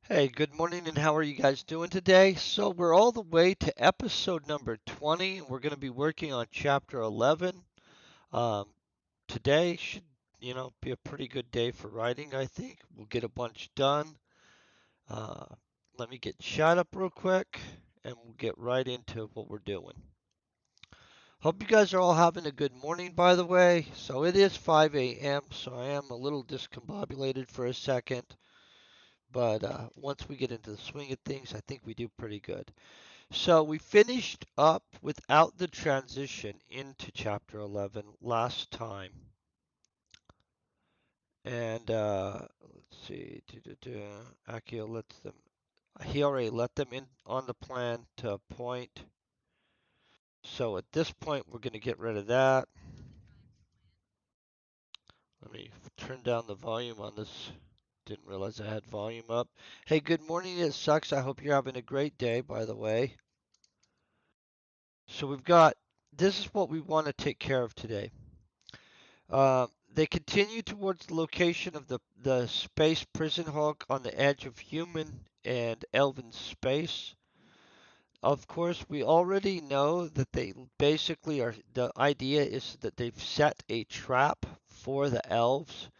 Hey, good morning, and how are you guys doing today? So, we're all the way to episode number 20, and we're going to be working on chapter 11. Um, Today should, be a pretty good day for writing, I think. We'll get a bunch done. Uh, Let me get chat up real quick, and we'll get right into what we're doing. Hope you guys are all having a good morning, by the way. So, it is 5 a.m., so I am a little discombobulated for a second. But once we get into the swing of things, I think we do pretty good. So we finished up without the transition into chapter 11 last time. And let's see, Akio lets them, he already let them in on the plan to a point. So at this point, we're going to get rid of that. Let me turn down the volume on this. Didn't realize I had volume up. Hey, good morning. It sucks. I hope you're having a great day, by the way. So we've got, this is what we want to take care of today. They continue towards the location of the space prison hulk on the edge of human and elven space. Of course, we already know that they basically are. The idea is that they've set a trap for the elves,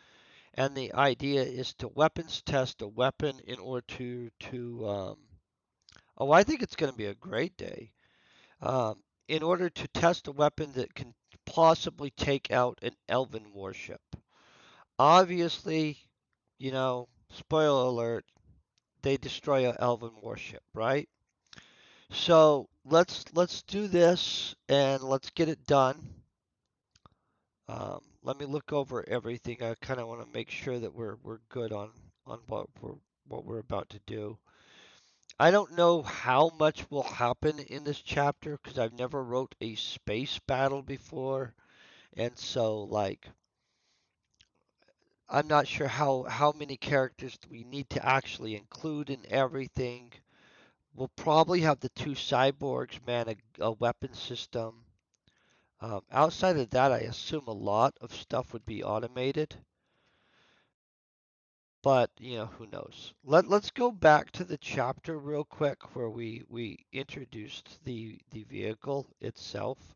and the idea is to weapons test a weapon in order to. Oh, I think it's going to be a great day. In order to test a weapon that can possibly take out an elven warship. Obviously, spoiler alert, they destroy a elven warship, right? So let's do this and let's get it done. Let me look over everything. I kind of want to make sure that we're good on what we're about to do. I don't know how much will happen in this chapter because I've never wrote a space battle before, and so like I'm not sure how many characters we need to actually include in everything. We'll probably have the two cyborgs man a weapon system. Outside of that, I assume a lot of stuff would be automated, but who knows? Let's go back to the chapter real quick where we introduced the vehicle itself.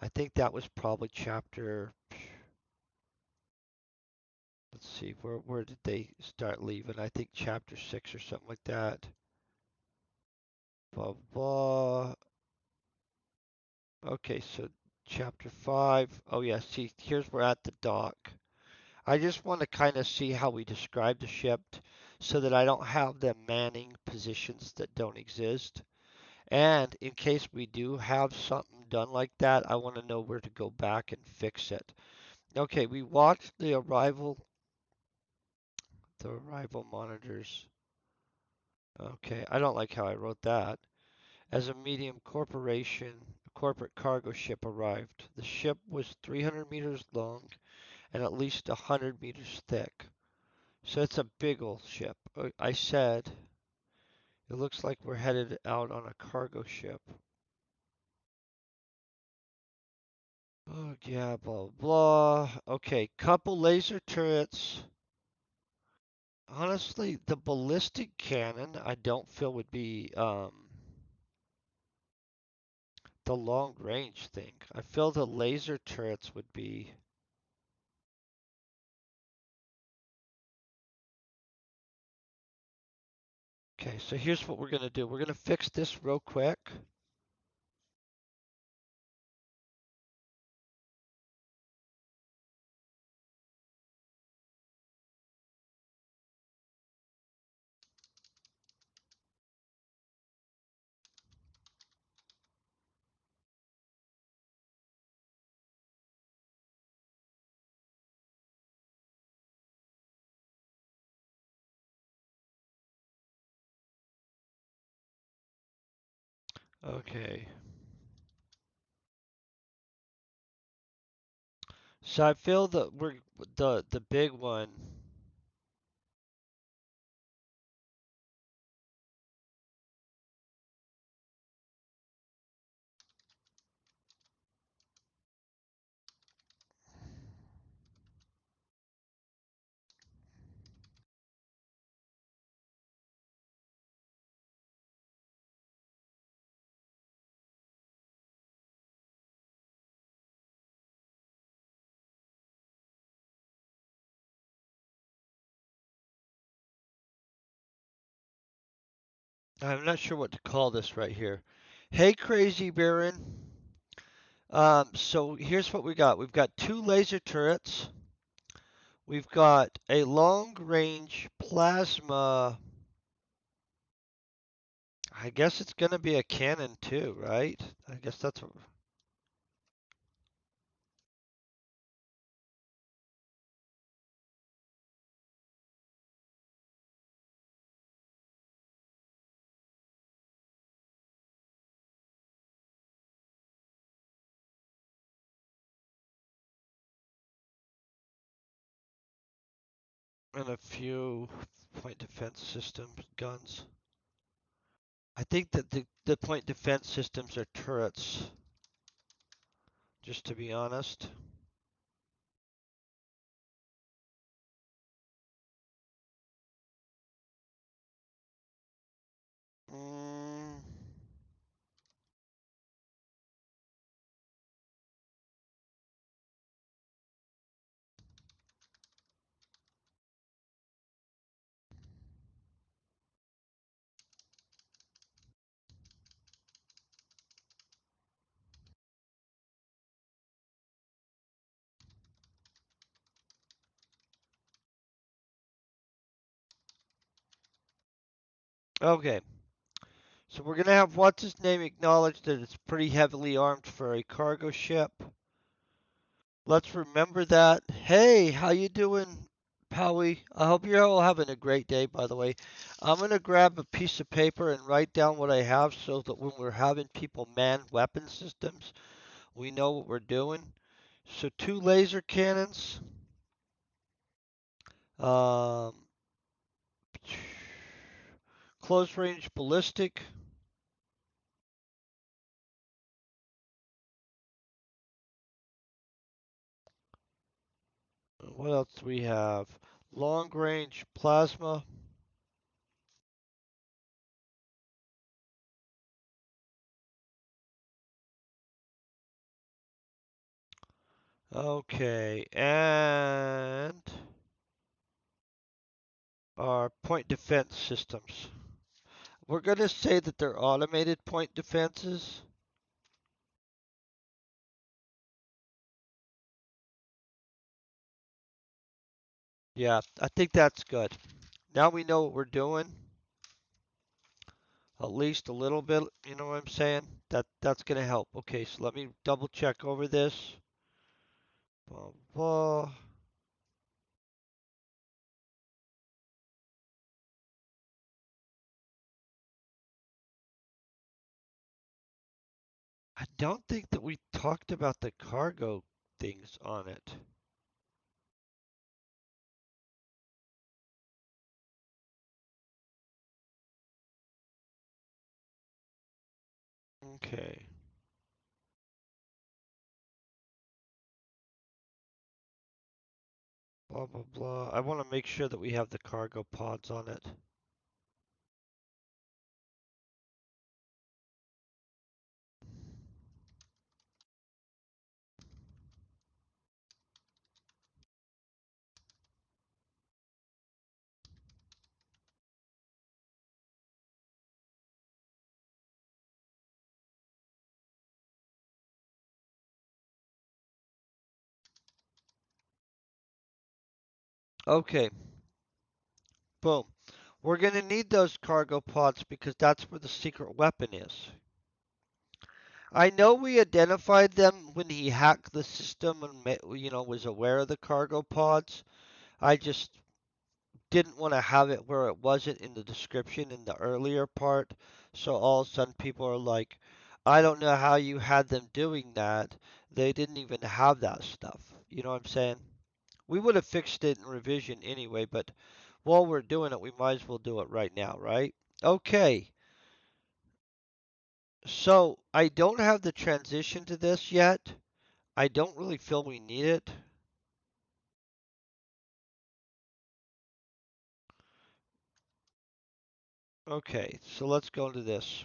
I think that was probably chapter. Let's see, where did they start leaving? I think chapter 6 or something like that. Blah blah. Okay, so chapter 5. Oh yeah, see, here's we're at the dock. I just want to kind of see how we describe the ship so that I don't have them manning positions that don't exist. And in case we do have something done like that, I want to know where to go back and fix it. Okay, we watched the arrival monitors. Okay, I don't like how I wrote that. As a medium corporate cargo ship arrived. The ship was 300 meters long and at least 100 meters thick. So it's a big old ship. I said, it looks like we're headed out on a cargo ship. Oh, yeah, blah, blah. Okay, couple laser turrets. Honestly, the ballistic cannon I don't feel would be the long range thing. I feel the laser turrets would be. Okay, so here's what we're gonna do. We're gonna fix this real quick. Okay. So I feel that we're the big one. I'm not sure what to call this right here. Hey, Crazy Baron. So here's what we got. We've got two laser turrets. We've got a long-range plasma. I guess it's gonna be a cannon too, right? I guess that's what. And a few point defense system guns. I think that the point defense systems are turrets, just to be honest. Mm, okay, so we're gonna have what's his name acknowledge that it's pretty heavily armed for a cargo ship. Let's remember that. Hey, how you doing, Howie? I hope you're all having a great day, by the way. I'm gonna grab a piece of paper and write down what I have so that when we're having people man weapon systems, we know what we're doing. So two laser cannons, um, close range ballistic. What else do we have? Long range plasma. Okay, and our point defense systems. We're going to say that they're automated point defenses. Yeah, I think that's good. Now we know what we're doing, at least a little bit, you know what I'm saying? That's going to help. Okay, so let me double check over this. Blah, blah. I don't think that we talked about the cargo things on it. Okay. Blah, blah, blah. I want to make sure that we have the cargo pods on it. Okay, boom. We're going to need those cargo pods because that's where the secret weapon is. I know we identified them when he hacked the system and was aware of the cargo pods. I just didn't want to have it where it wasn't in the description in the earlier part. So all of a sudden people are like, I don't know how you had them doing that. They didn't even have that stuff. You know what I'm saying? We would have fixed it in revision anyway, but while we're doing it, we might as well do it right now, right? Okay. So I don't have the transition to this yet. I don't really feel we need it. Okay, so let's go into this.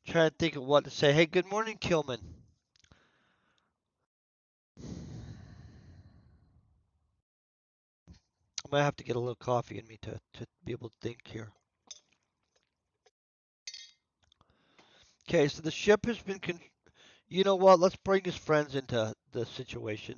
Trying to think of what to say. Hey, good morning, Tillman. I might have to get a little coffee in me to be able to think here. Okay, so the ship has been. You know what? Let's bring his friends into the situation.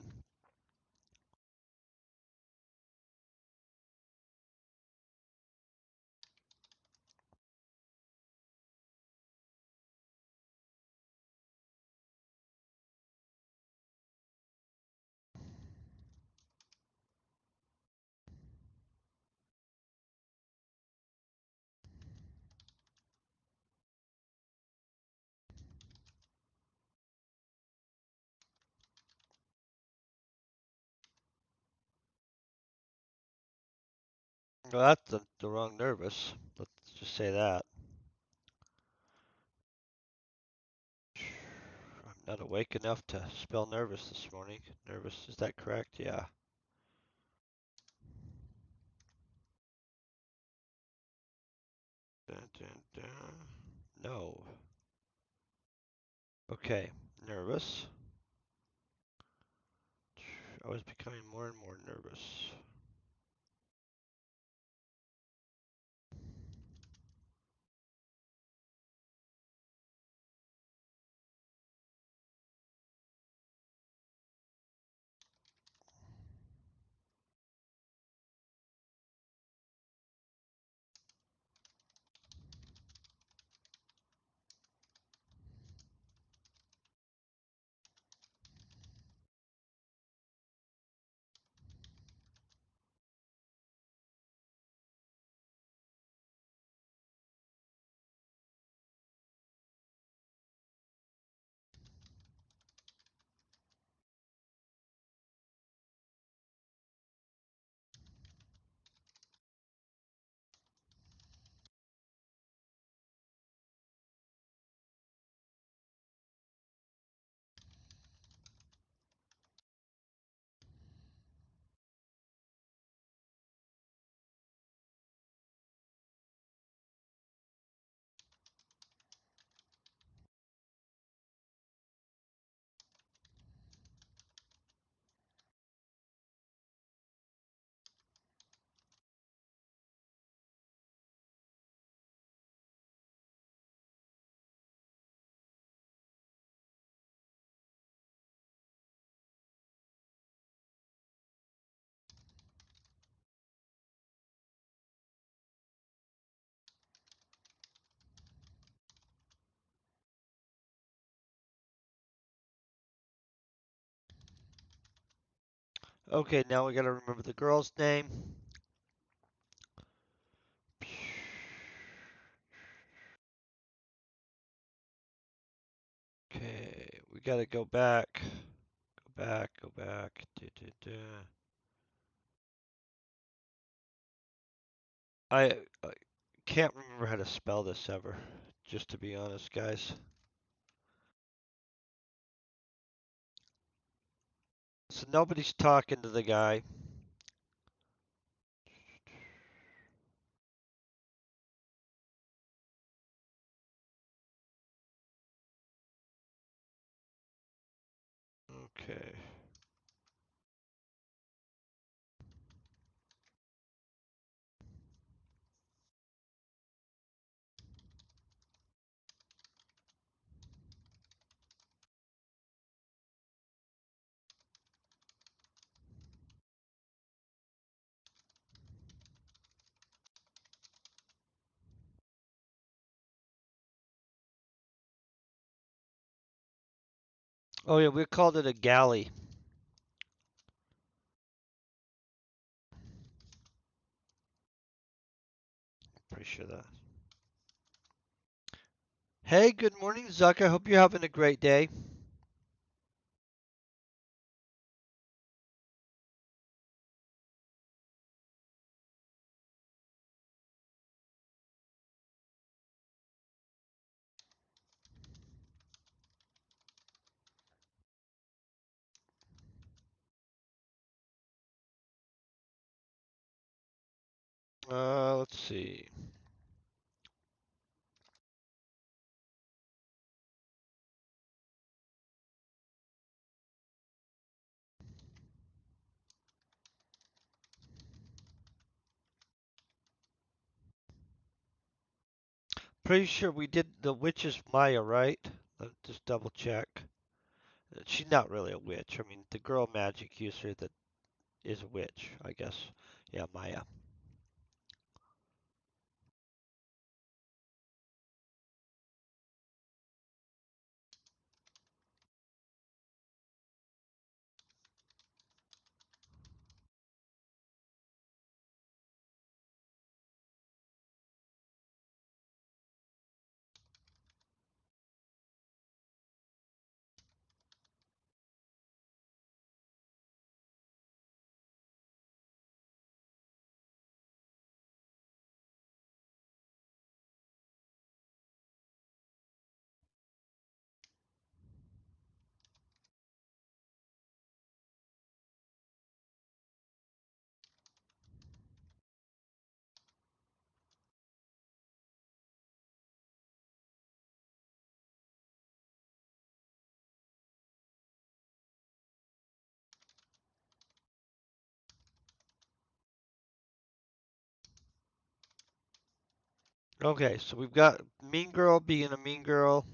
Well, that's the wrong nervous. Let's just say that. I'm not awake enough to spell nervous this morning. Nervous, is that correct? Yeah. Dun, dun, dun. No. Okay, nervous. I was becoming more and more nervous. Okay, now we gotta remember the girl's name. Okay, we gotta go back. Go back, go back. I can't remember how to spell this ever, just to be honest, guys. So nobody's talking to the guy. Okay. Oh yeah, we called it a galley. Pretty sure that. Hey, good morning, Zuck. I hope you're having a great day. Let's see. Pretty sure we did the witch is Maya, right? Let's just double check. She's not really a witch. I mean, the girl magic user that is a witch, I guess. Yeah, Maya. Okay, so we've got mean girl being a mean girl.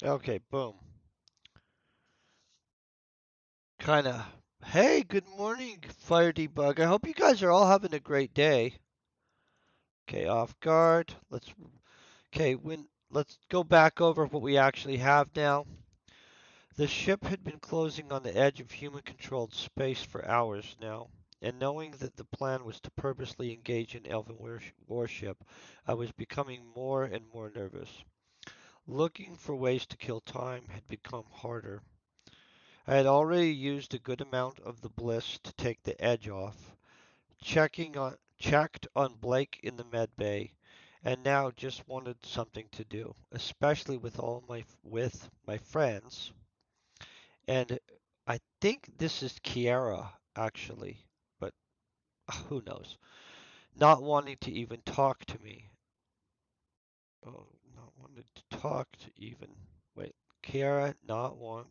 Okay, boom. Kind of. Hey, good morning, Fire Debug. I hope you guys are all having a great day. Okay, off guard. Let's go back over what we actually have now. The ship had been closing on the edge of human-controlled space for hours now, and knowing that the plan was to purposely engage an elven warship, I was becoming more and more nervous. Looking for ways to kill time had become harder. I had already used a good amount of the bliss to take the edge off, checked on Blake in the med bay, and now just wanted something to do, especially with my friends. And I think this is Kiara actually, but who knows? Not wanting to even talk to me. Oh, not wanting to talk to even. Wait, Kiara, not want.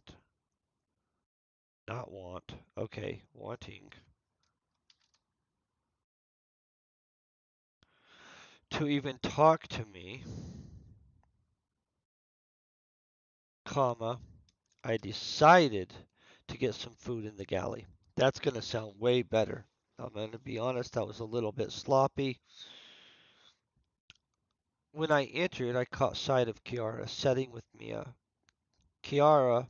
Okay, wanting to even talk to me, comma, I decided to get some food in the galley. That's going to sound way better. I'm going to be honest, that was a little bit sloppy. When I entered, I caught sight of Kiara sitting with Mia. Kiara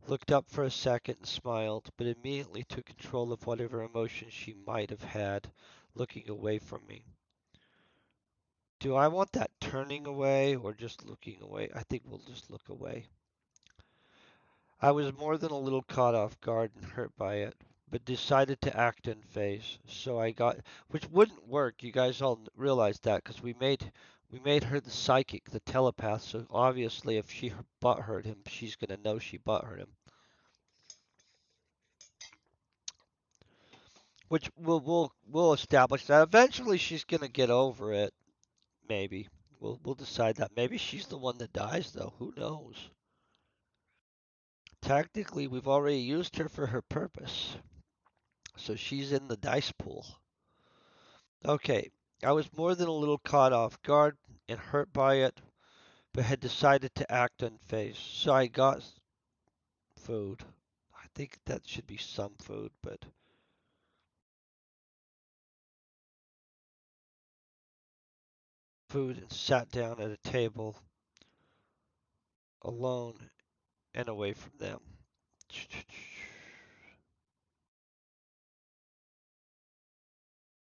looked up for a second and smiled, but immediately took control of whatever emotion she might have had, looking away from me. Do I want that turning away or just looking away? I think we'll just look away. I was more than a little caught off guard and hurt by it, but decided to act in phase. So I got, which wouldn't work. You guys all realize that because we made her the psychic, the telepath. So obviously, if she butt hurt him, she's gonna know she butt hurt him. Which we'll establish that eventually she's gonna get over it. Maybe we'll decide that. Maybe she's the one that dies though. Who knows? Technically, we've already used her for her purpose. So she's in the dice pool. Okay, I was more than a little caught off guard and hurt by it, but had decided to act unfazed. So I got food. I think that should be some food, but food and sat down at a table alone and away from them.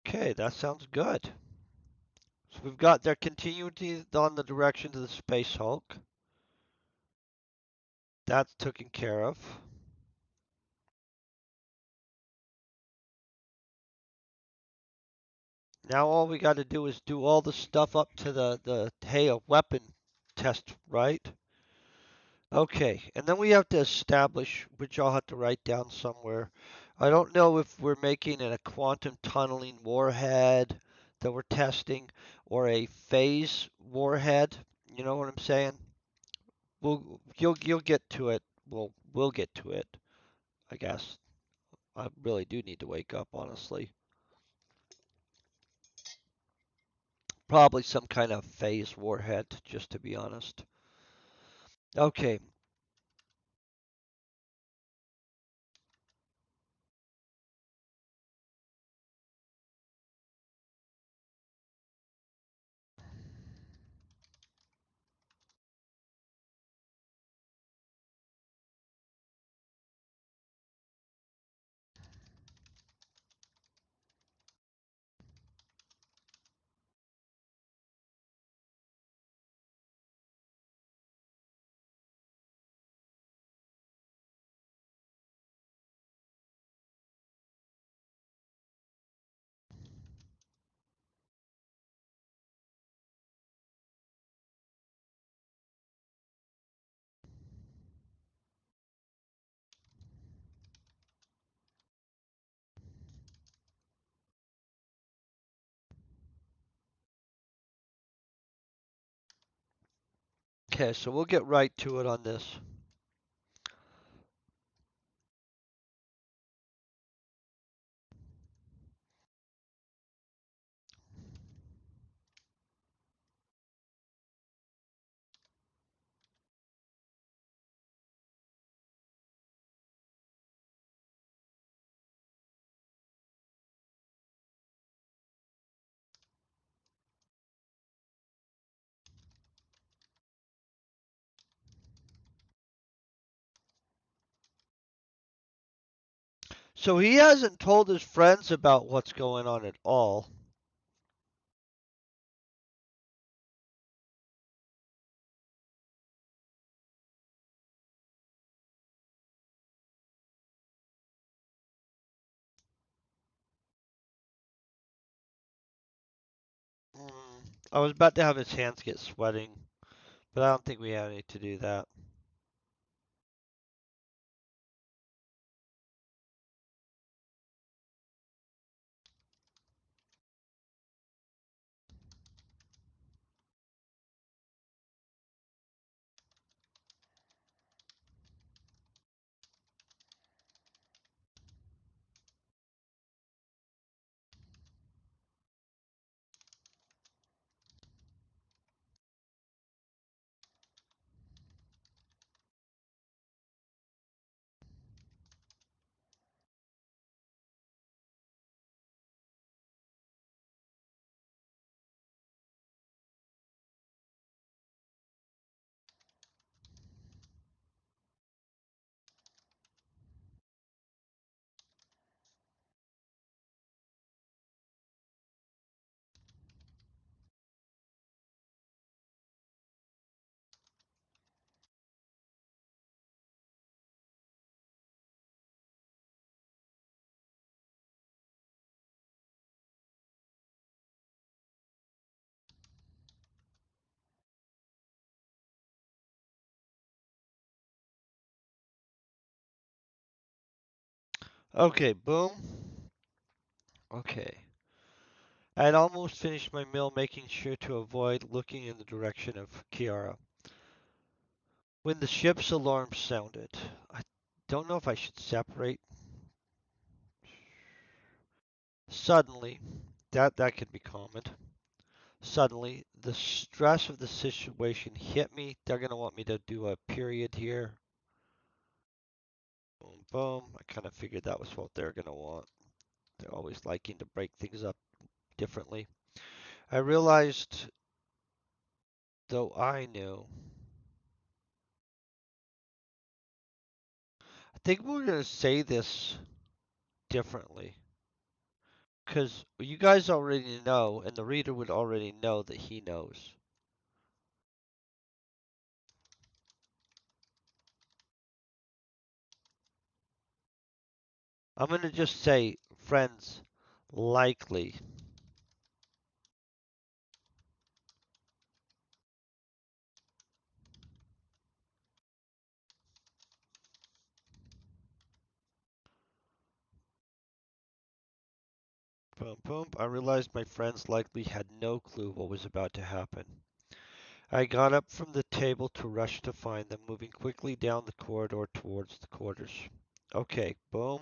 Okay, that sounds good. So we've got their continuity on the direction to the Space Hulk. That's taken care of. Now all we got to do is do all the stuff up to the hey, a weapon test, right? Okay, and then we have to establish, which I'll have to write down somewhere. I don't know if we're making it a quantum tunneling warhead that we're testing or a phase warhead. You know what I'm saying? You'll get to it. We'll get to it, I guess. I really do need to wake up, honestly. Probably some kind of phase warhead, just to be honest. Okay, okay, so we'll get right to it on this. So he hasn't told his friends about what's going on at all. Mm, I was about to have his hands get sweating, but I don't think we have any to do that. Okay, boom. Okay. I had almost finished my meal, making sure to avoid looking in the direction of Kiara, when the ship's alarm sounded. I don't know if I should separate. Suddenly, that can be common. Suddenly, the stress of the situation hit me. They're going to want me to do a period here. Boom, boom. I kind of figured that was what they're going to want. They're always liking to break things up differently. I realized, though I knew, I think we're going to say this differently. Because you guys already know, and the reader would already know that he knows. I'm going to just say, friends, likely. Boom, boom. I realized my friends likely had no clue what was about to happen. I got up from the table to rush to find them, moving quickly down the corridor towards the quarters. Okay, boom.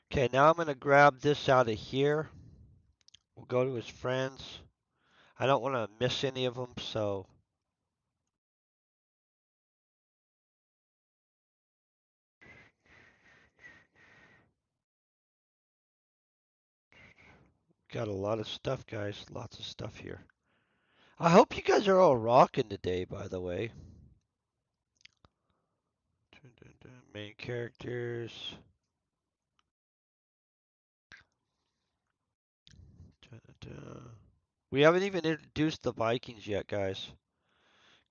Okay, now I'm going to grab this out of here. We'll go to his friends. I don't want to miss any of them, so got a lot of stuff, guys. Lots of stuff here. I hope you guys are all rocking today, by the way. Main characters. We haven't even introduced the Vikings yet, guys.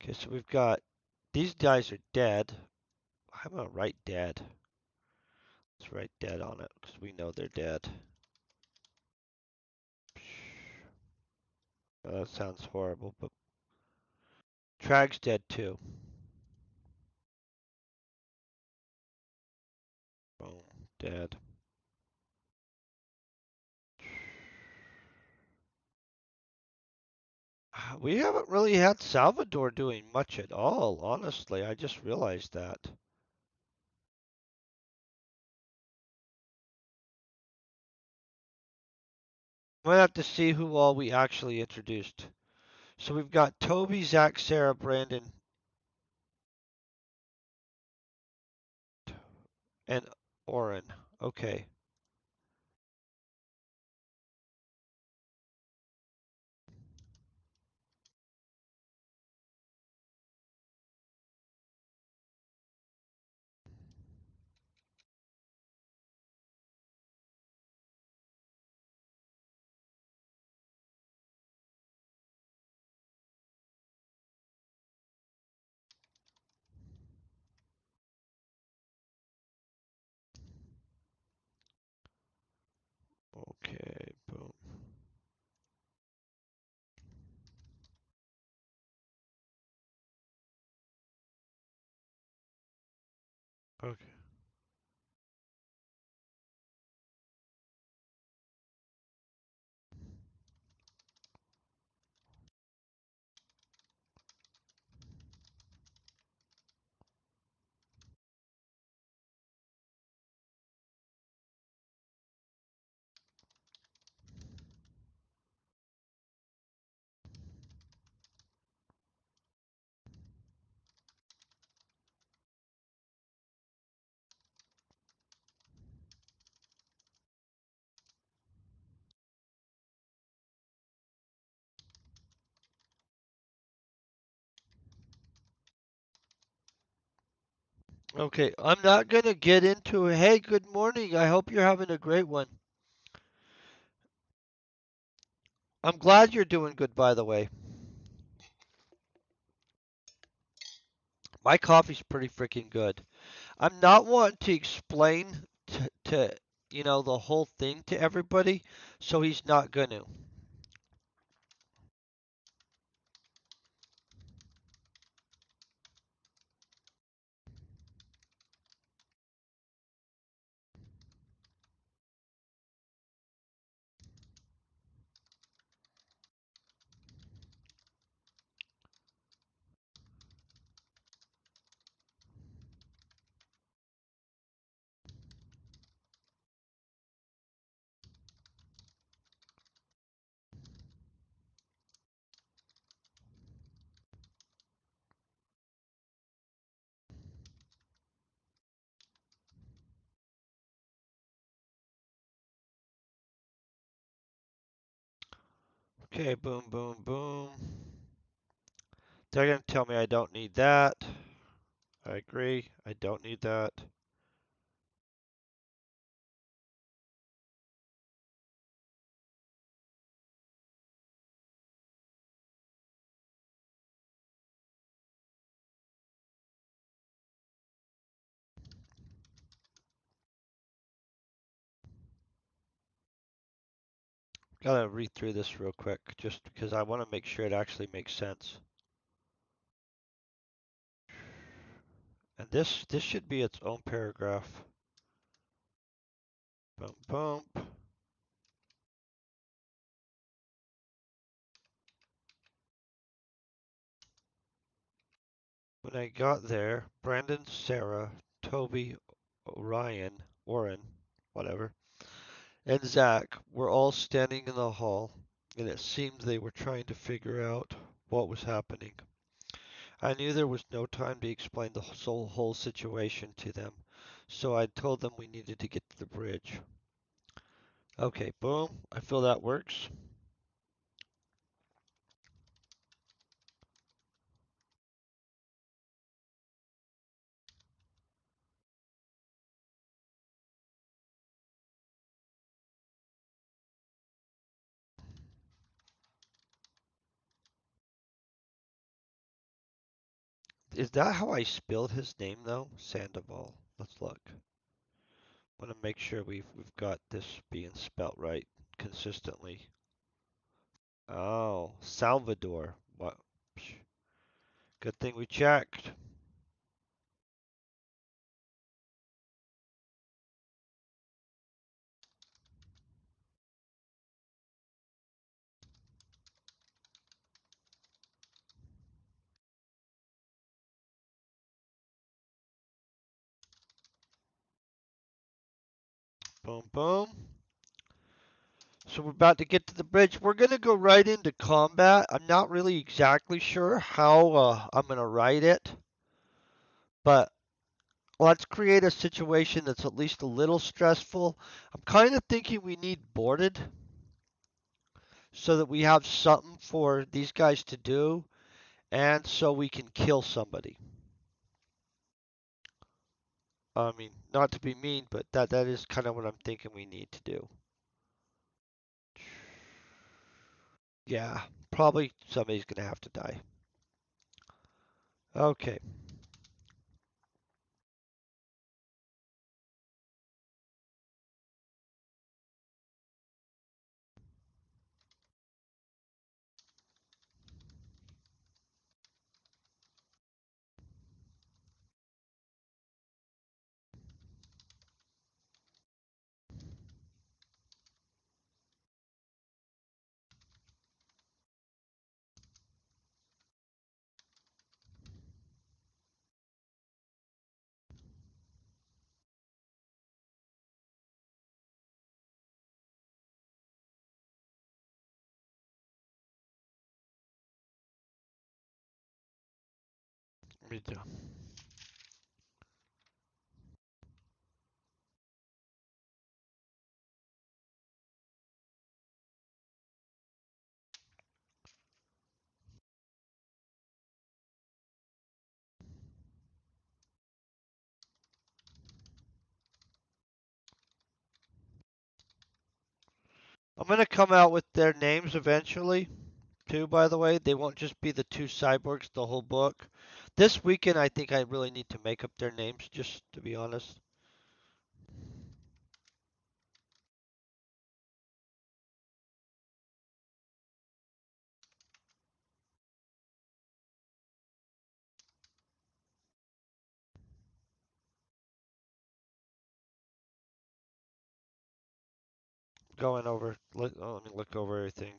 Okay, so we've got these guys are dead. How about write dead? Let's write dead on it because we know they're dead. Oh, that sounds horrible, but Trag's dead too. Boom, dead. We haven't really had Salvador doing much at all, honestly. I just realized that. Might have to see who all we actually introduced. So we've got Toby, Zach, Sarah, Brandon, and Oren. Okay. Okay, boom. Okay. Okay, I'm not gonna get into hey, good morning. I hope you're having a great one. I'm glad you're doing good, by the way. My coffee's pretty freaking good. I'm not wanting to explain to the whole thing to everybody, so he's not gonna. Okay, boom, boom, boom. They're going to tell me I don't need that. I agree. I don't need that. Gotta read through this real quick just because I want to make sure it actually makes sense. And this should be its own paragraph. Boom, boom. When I got there, Brandon, Sarah, Toby, Orrin, whatever, and Zach were all standing in the hall, and it seemed they were trying to figure out what was happening. I knew there was no time to explain the whole situation to them, so I told them we needed to get to the bridge. Okay, boom. I feel that works. Is that how I spelled his name though? Sandoval. Let's look. Want to make sure we've got this being spelt right consistently. Oh, Salvador. What? Good thing we checked. Boom, boom. So we're about to get to the bridge. We're gonna go right into combat. I'm not really exactly sure how I'm gonna write it, but let's create a situation that's at least a little stressful. I'm kind of thinking we need boarded so that we have something for these guys to do and so we can kill somebody. I mean, not to be mean, but that is kind of what I'm thinking we need to do. Yeah, probably somebody's gonna have to die. Okay. Me too. I'm gonna come out with their names eventually, too, by the way. They won't just be the two cyborgs the whole book. This weekend, I think I really need to make up their names, just to be honest. Going over, let me look over everything.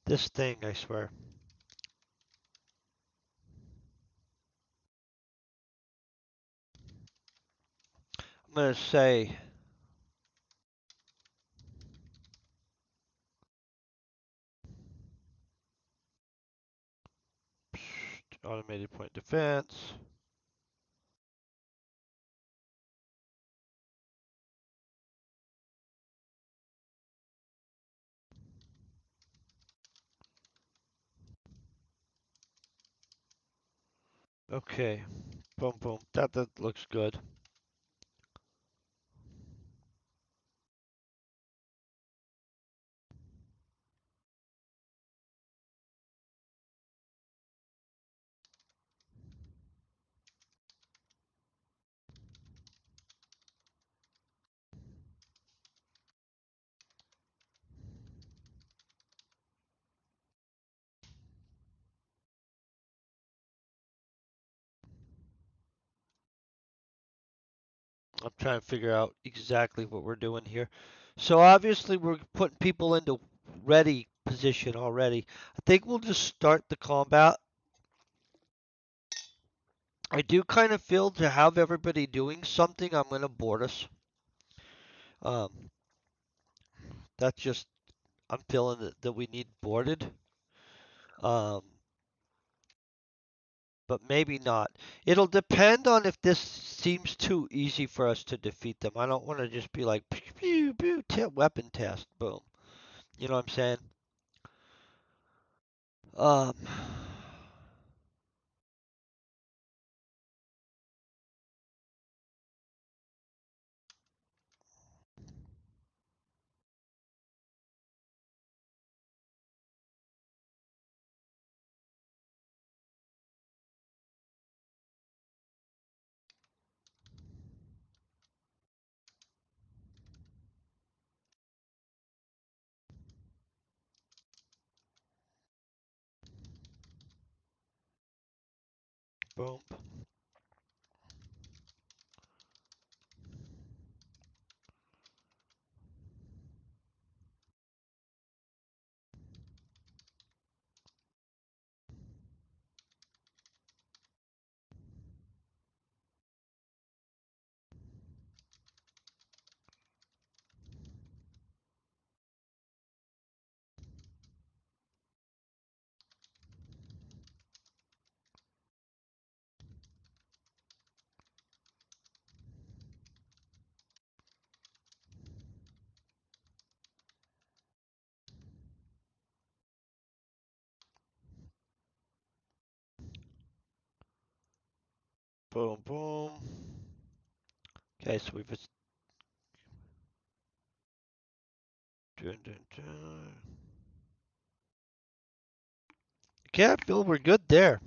This thing, I swear. I'm gonna say automated point defense. Okay. Boom, boom. That looks good. I'm trying to figure out exactly what we're doing here. So obviously we're putting people into ready position already. I think we'll just start the combat. I do kind of feel to have everybody doing something, I'm going to board us. Um, that's just, I'm feeling that we need boarded. Um, but maybe not. It'll depend on if this seems too easy for us to defeat them. I don't want to just be like, pew, pew, pew, weapon test, boom. You know what I'm saying? Um, boom, boom, boom. Okay, so we've just dun, dun, dun. Okay, I feel we're good there.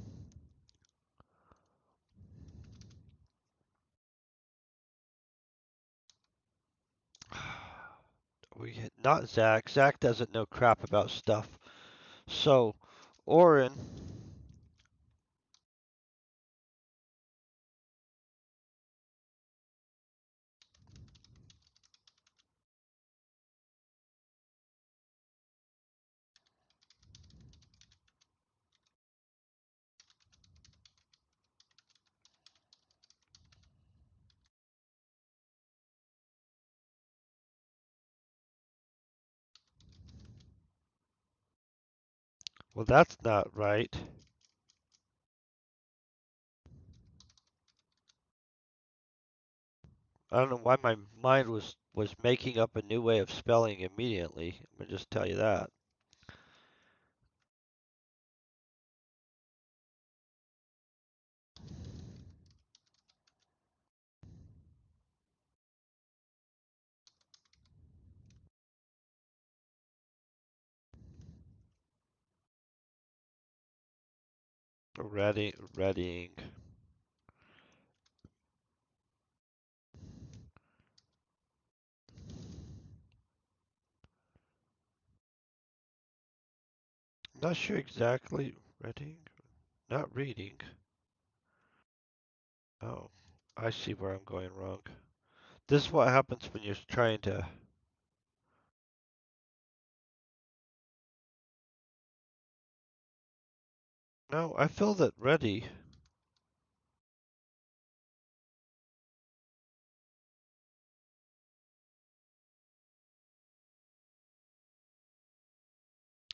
We not Zach. Zach doesn't know crap about stuff. So, Orin, well, that's not right. I don't know why my mind was making up a new way of spelling immediately. I'm gonna just tell you that. Readying. Not sure exactly. Reading, not reading. Oh, I see where I'm going wrong. This is what happens when you're trying to. No, I filled it ready.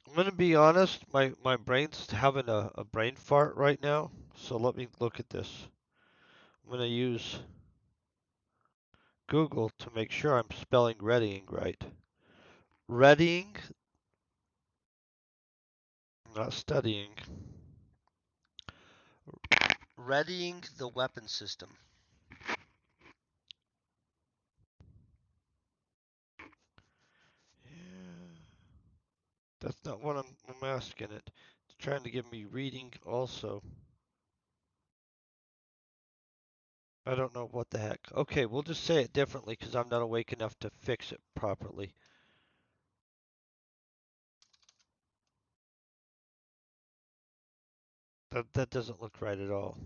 I'm gonna be honest, my brain's having a brain fart right now, so let me look at this. I'm gonna use Google to make sure I'm spelling readying right. Readying, not studying. Readying the weapon system. Yeah, that's not what I'm asking it. It's trying to give me reading also. I don't know what the heck. Okay, we'll just say it differently because I'm not awake enough to fix it properly. That doesn't look right at all.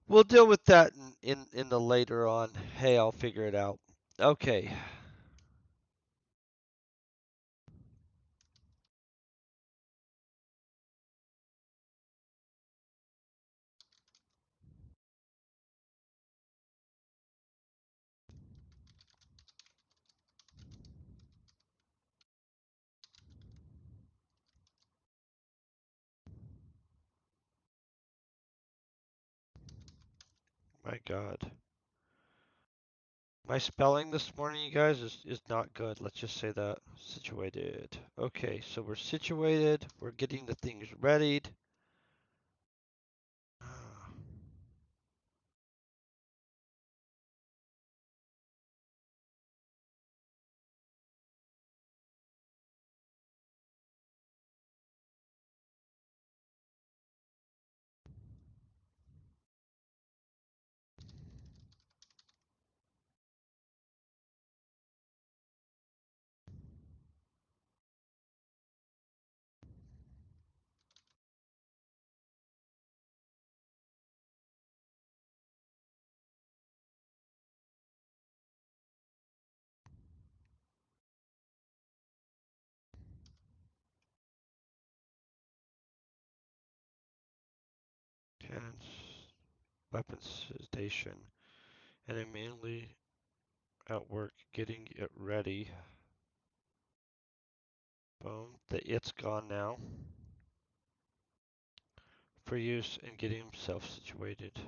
We'll deal with that in the later on. Hey, I'll figure it out. Okay. My God. My spelling this morning, you guys, is not good. Let's just say that. Situated. Okay, so we're situated. We're getting the things readied. Cannons, weapons station, and immediately at work getting it ready. Boom. It's gone now. For use in getting himself situated.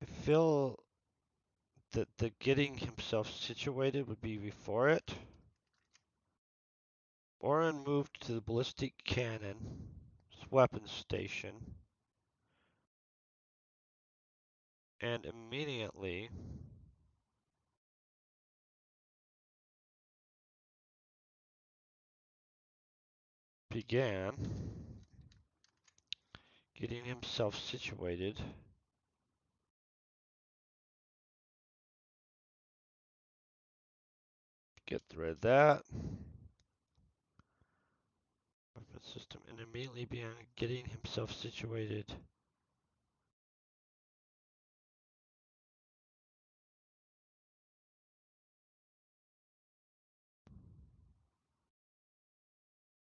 I feel that the getting himself situated would be before it. Oren moved to the ballistic cannon weapons station and immediately began getting himself situated. Get rid of that. Weapon system and immediately began getting himself situated.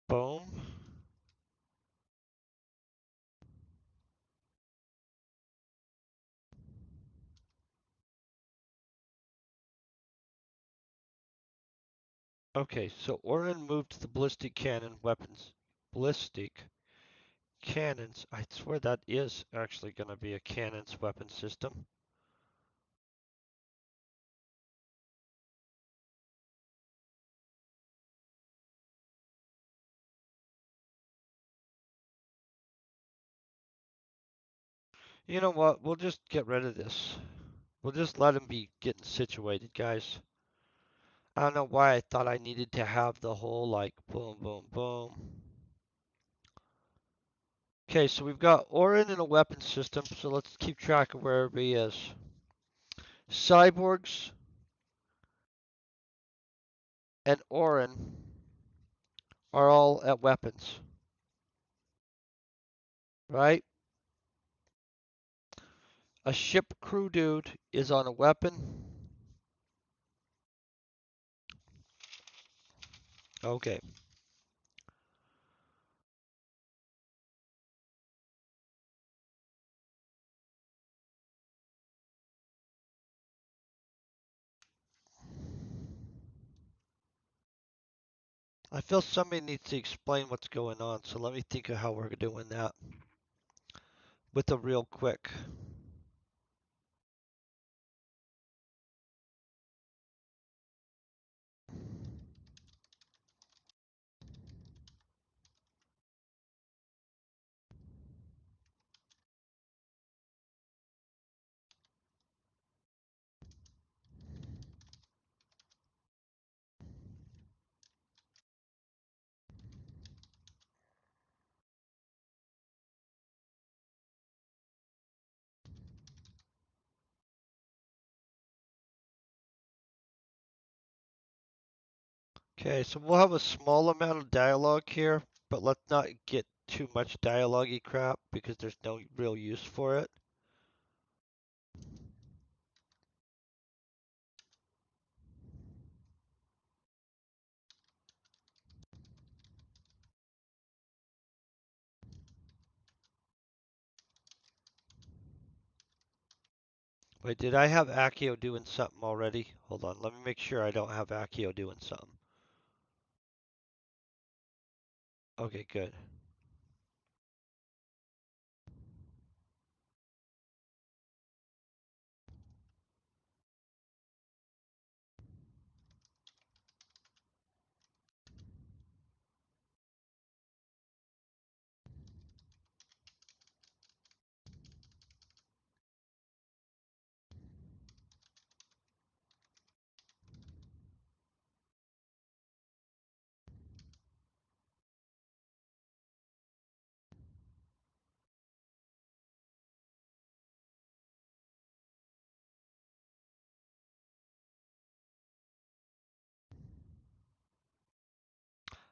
Boom. Okay, so Oren moved to the ballistic cannon weapons. Ballistic cannons. I swear that is actually going to be a cannons weapon system. You know what? We'll just get rid of this. We'll just let him be getting situated, guys. I don't know why I thought I needed to have the whole like boom, boom, boom. Okay, so we've got Orin in a weapon system, so let's keep track of where everybody is. Cyborgs and Orin are all at weapons, right? A ship crew dude is on a weapon. Okay. I feel somebody needs to explain what's going on, so let me think of how we're doing that with a real quick. Okay, so we'll have a small amount of dialogue here, but let's not get too much dialogue-y crap because there's no real use for it. Wait, did I have Accio doing something already? Hold on, let me make sure I don't have Accio doing something. Okay, good.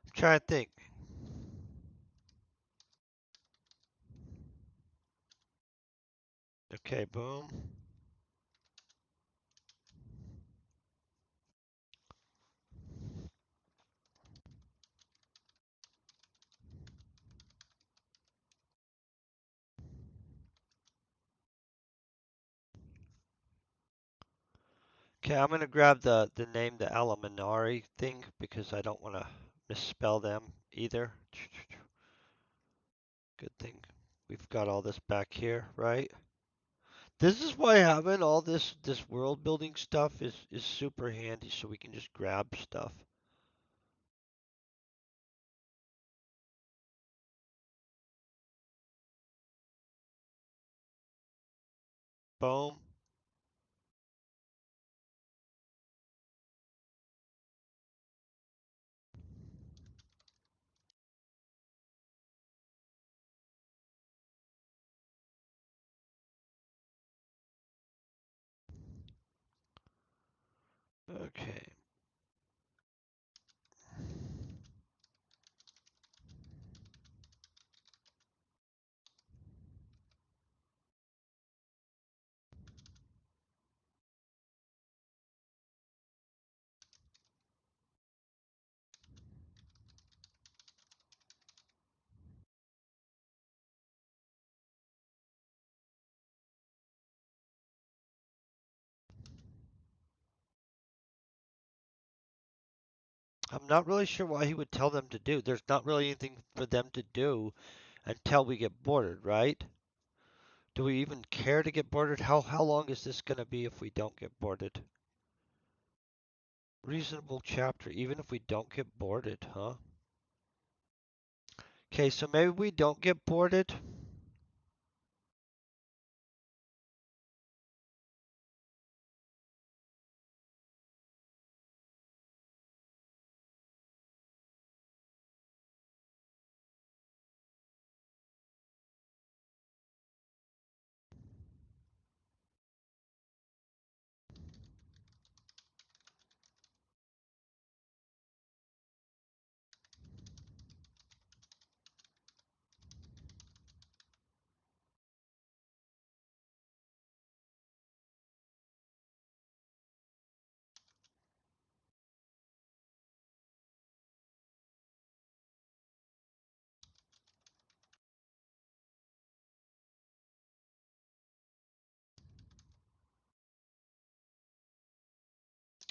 I'm trying to think. Okay, boom. Okay, I'm gonna grab the name, the Alaminari thing, because I don't want to misspell them either. Good thing we've got all this back here, right? This is why having all this world building stuff is super handy, so we can just grab stuff. Boom. Okay. I'm not really sure why he would tell them to do. There's not really anything for them to do until we get boarded, right? Do we even care to get boarded? How long is this gonna be if we don't get boarded? Reasonable chapter, even if we don't get boarded, huh? Okay, so maybe we don't get boarded.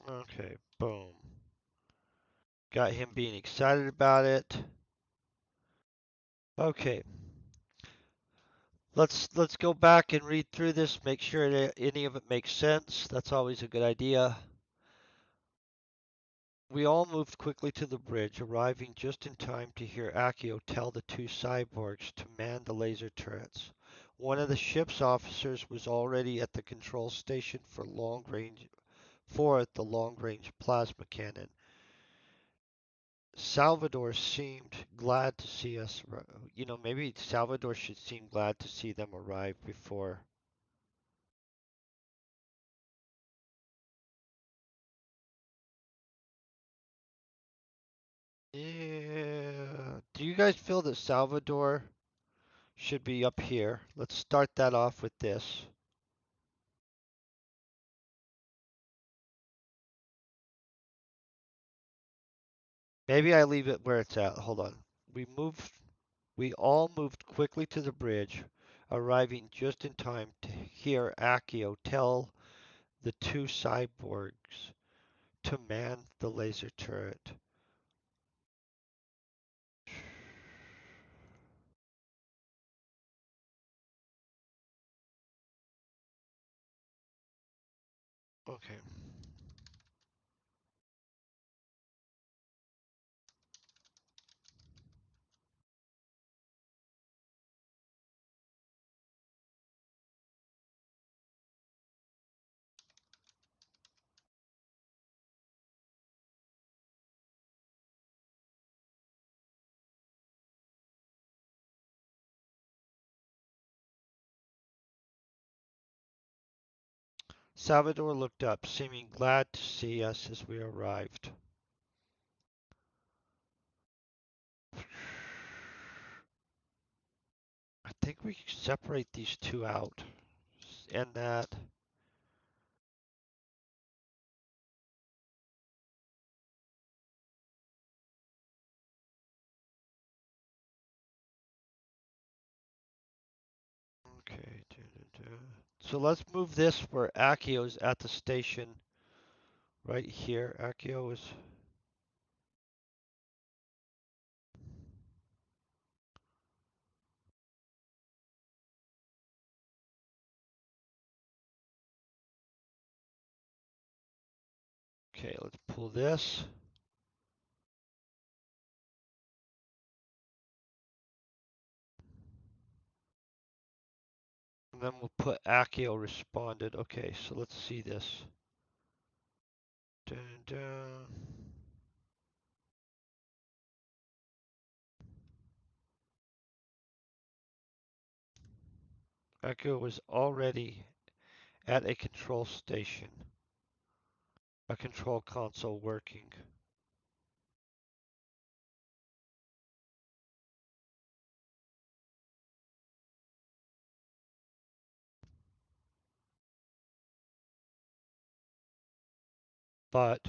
Okay, boom. Got him being excited about it. Okay. Let's go back and read through this, make sure that any of it makes sense. That's always a good idea. We all moved quickly to the bridge, arriving just in time to hear Akio tell the two cyborgs to man the laser turrets. One of the ship's officers was already at the control station for the long-range plasma cannon. Salvador seemed glad to see us. Maybe Salvador should seem glad to see them arrive before. Yeah. Do you guys feel that Salvador should be up here? Let's start that off with this. Maybe I leave it where it's at. Hold on. We all moved quickly to the bridge, arriving just in time to hear Akio tell the two cyborgs to man the laser turret. Okay. Salvador looked up, seeming glad to see us as we arrived. I think we can separate these two out. And that. Okay. So let's move this where Akio's at the station right here. Akio is. Okay, let's pull this. And then we'll put Akio responded. Okay, so let's see this. Dun, dun. Akio was already at a control station, a control console working. But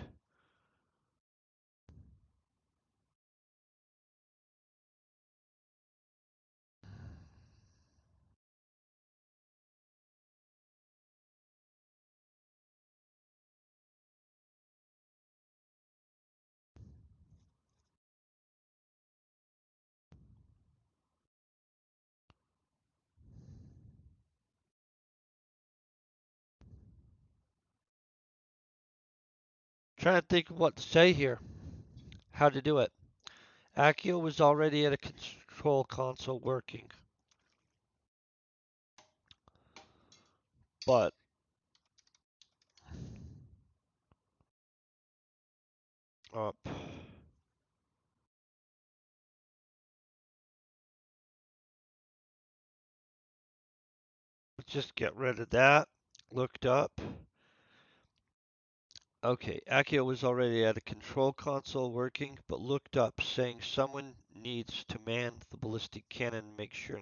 trying to think of what to say here, how to do it. Akio was already at a control console working, but up. Let's just get rid of that. Looked up. Okay, Akio was already at a control console working, but looked up, saying someone needs to man the ballistic cannon and make sure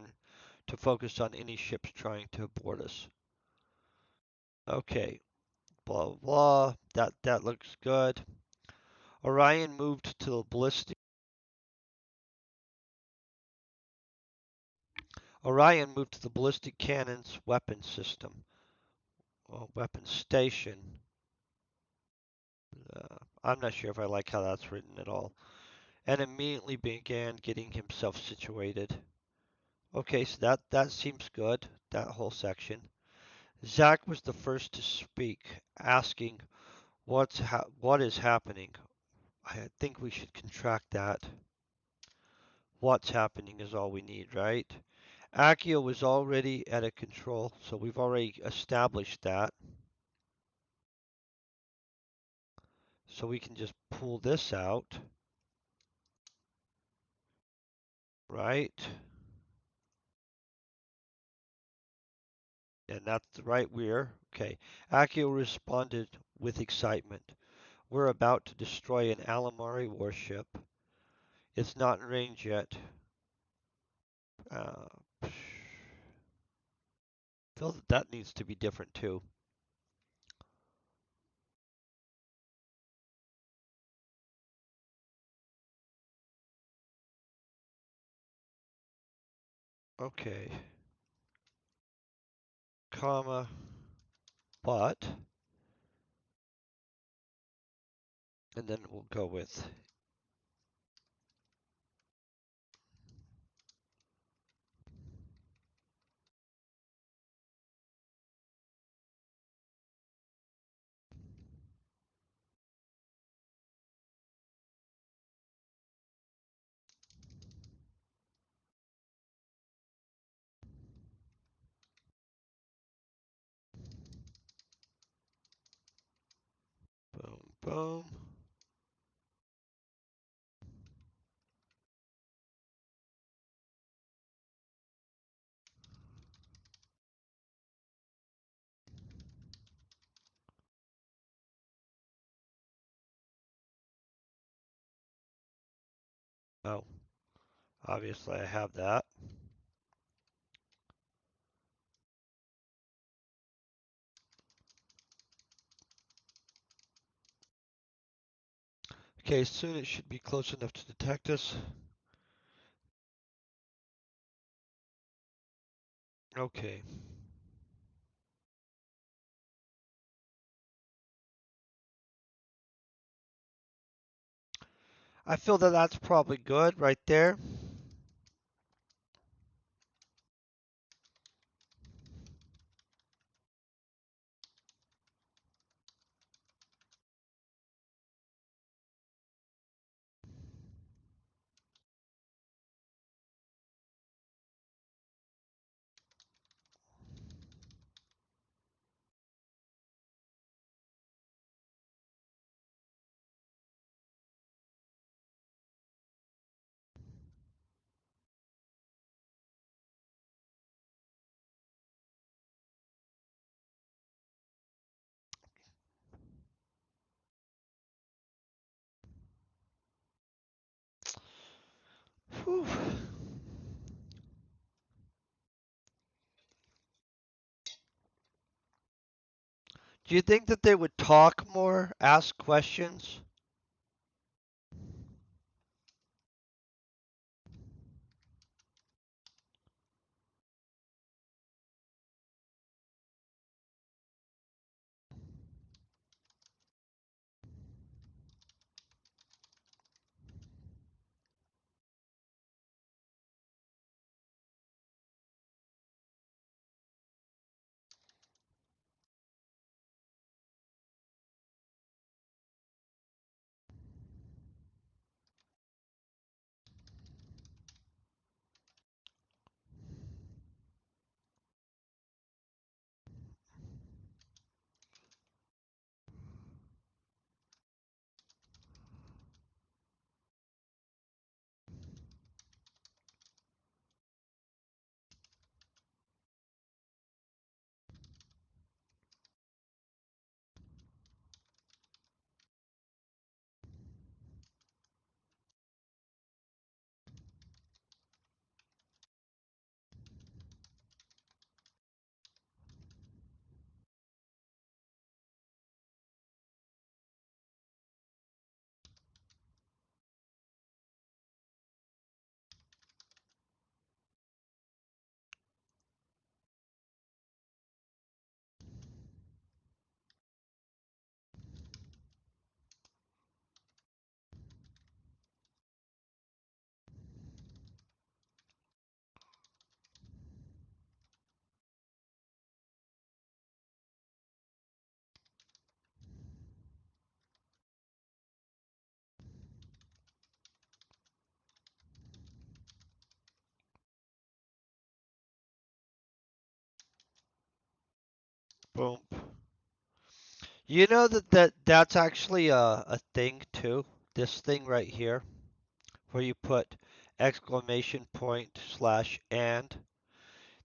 to focus on any ships trying to board us. Okay, blah blah blah. That looks good. Orion moved to the ballistic. Orion moved to the ballistic cannon's weapon system, weapon station. I'm not sure if I like how that's written at all. And immediately began getting himself situated. Okay, so that seems good, that whole section. Zach was the first to speak, asking what is happening. I think we should contract that. What's happening is all we need, right? Akio was already at a control, so we've already established that. So we can just pull this out, right? And that's the right we're. Okay. Akio responded with excitement. We're about to destroy an Alamari warship. It's not in range yet. Uh, feel that that needs to be different too. Okay. Comma, but, and then we'll go with boom, boom, oh, obviously I have that. Okay, soon it should be close enough to detect us. Okay. I feel that that's probably good right there. Whew. Do you think that they would talk more, ask questions? Boom. You know that's actually a thing too. This thing right here, where you put exclamation point slash and.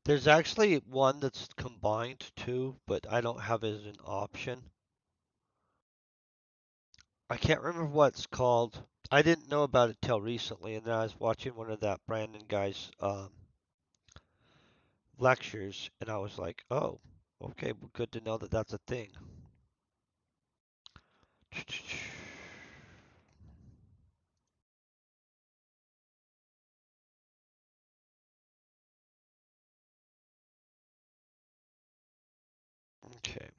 There's actually one that's combined too, but I don't have it as an option. I can't remember what it's called. I didn't know about it till recently, and then I was watching one of that Brandon guy's lectures, and I was like, oh, okay, well, good to know that that's a thing. Okay.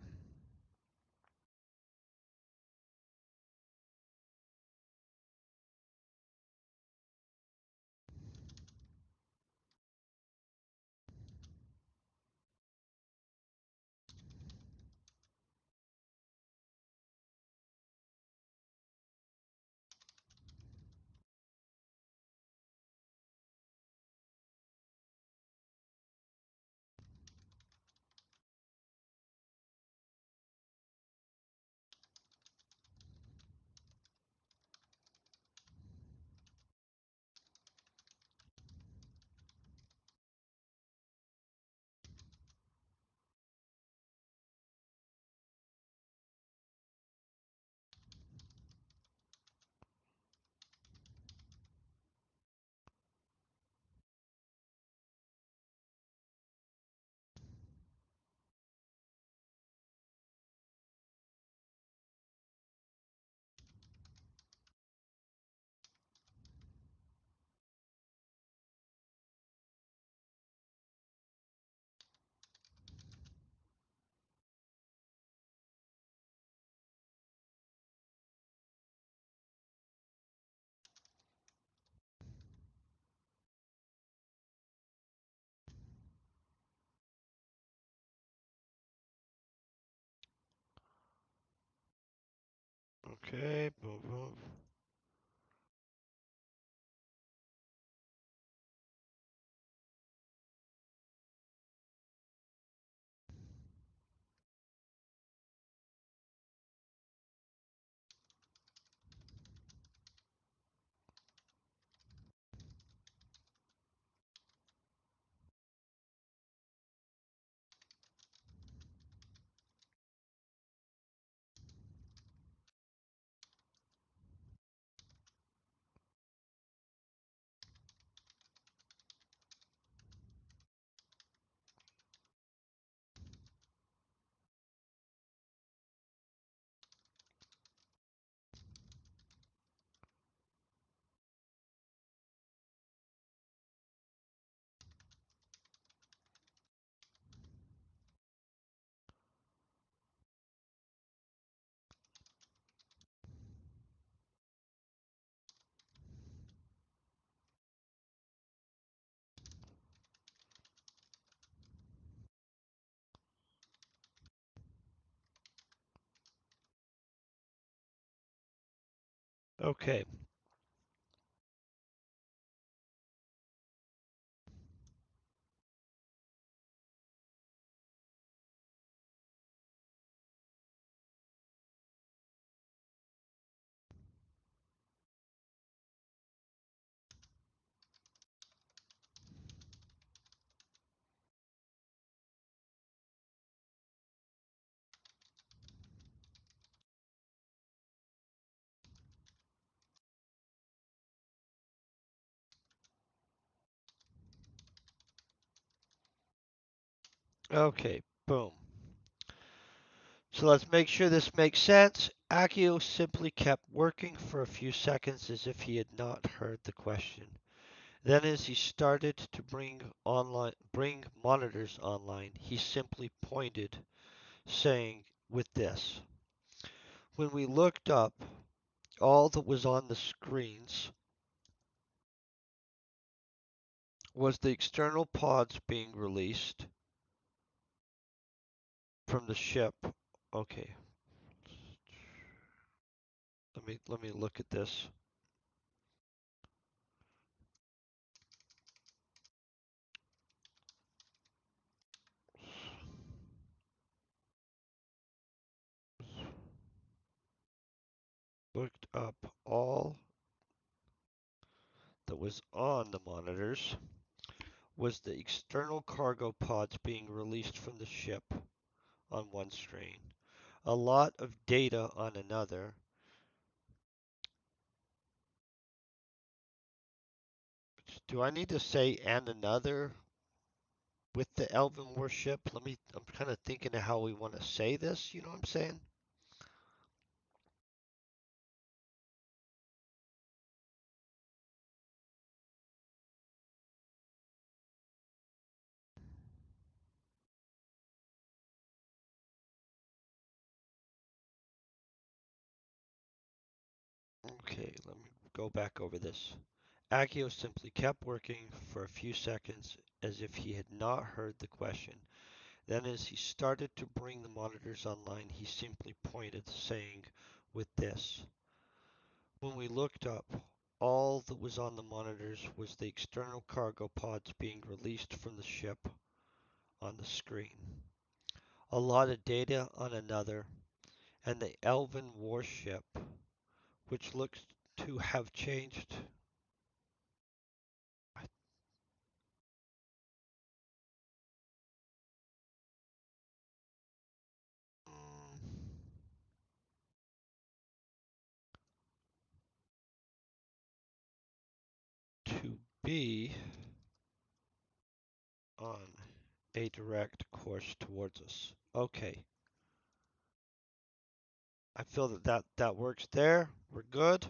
Okay. Boom, boom. Okay. Okay. Boom. So let's make sure this makes sense. Akio simply kept working for a few seconds as if he had not heard the question. Then as he started to bring monitors online, he simply pointed, saying with this, when we looked up, all that was on the screens was the external pods being released from the ship. Okay, let me look at this. was on the monitors was the external cargo pods being released from the ship on one screen, a lot of data on another. Do I need to say and another with the elven warship? I'm kind of thinking of how we want to say this, you know what I'm saying? Okay, let me go back over this. Akio simply kept working for a few seconds as if he had not heard the question. Then as he started to bring the monitors online, he simply pointed, saying, with this. When we looked up, all that was on the monitors was the external cargo pods being released from the ship on the screen. A lot of data on another, and the elven warship, which looks to have changed. To be on a direct course towards us. Okay, I feel that works there. We're good.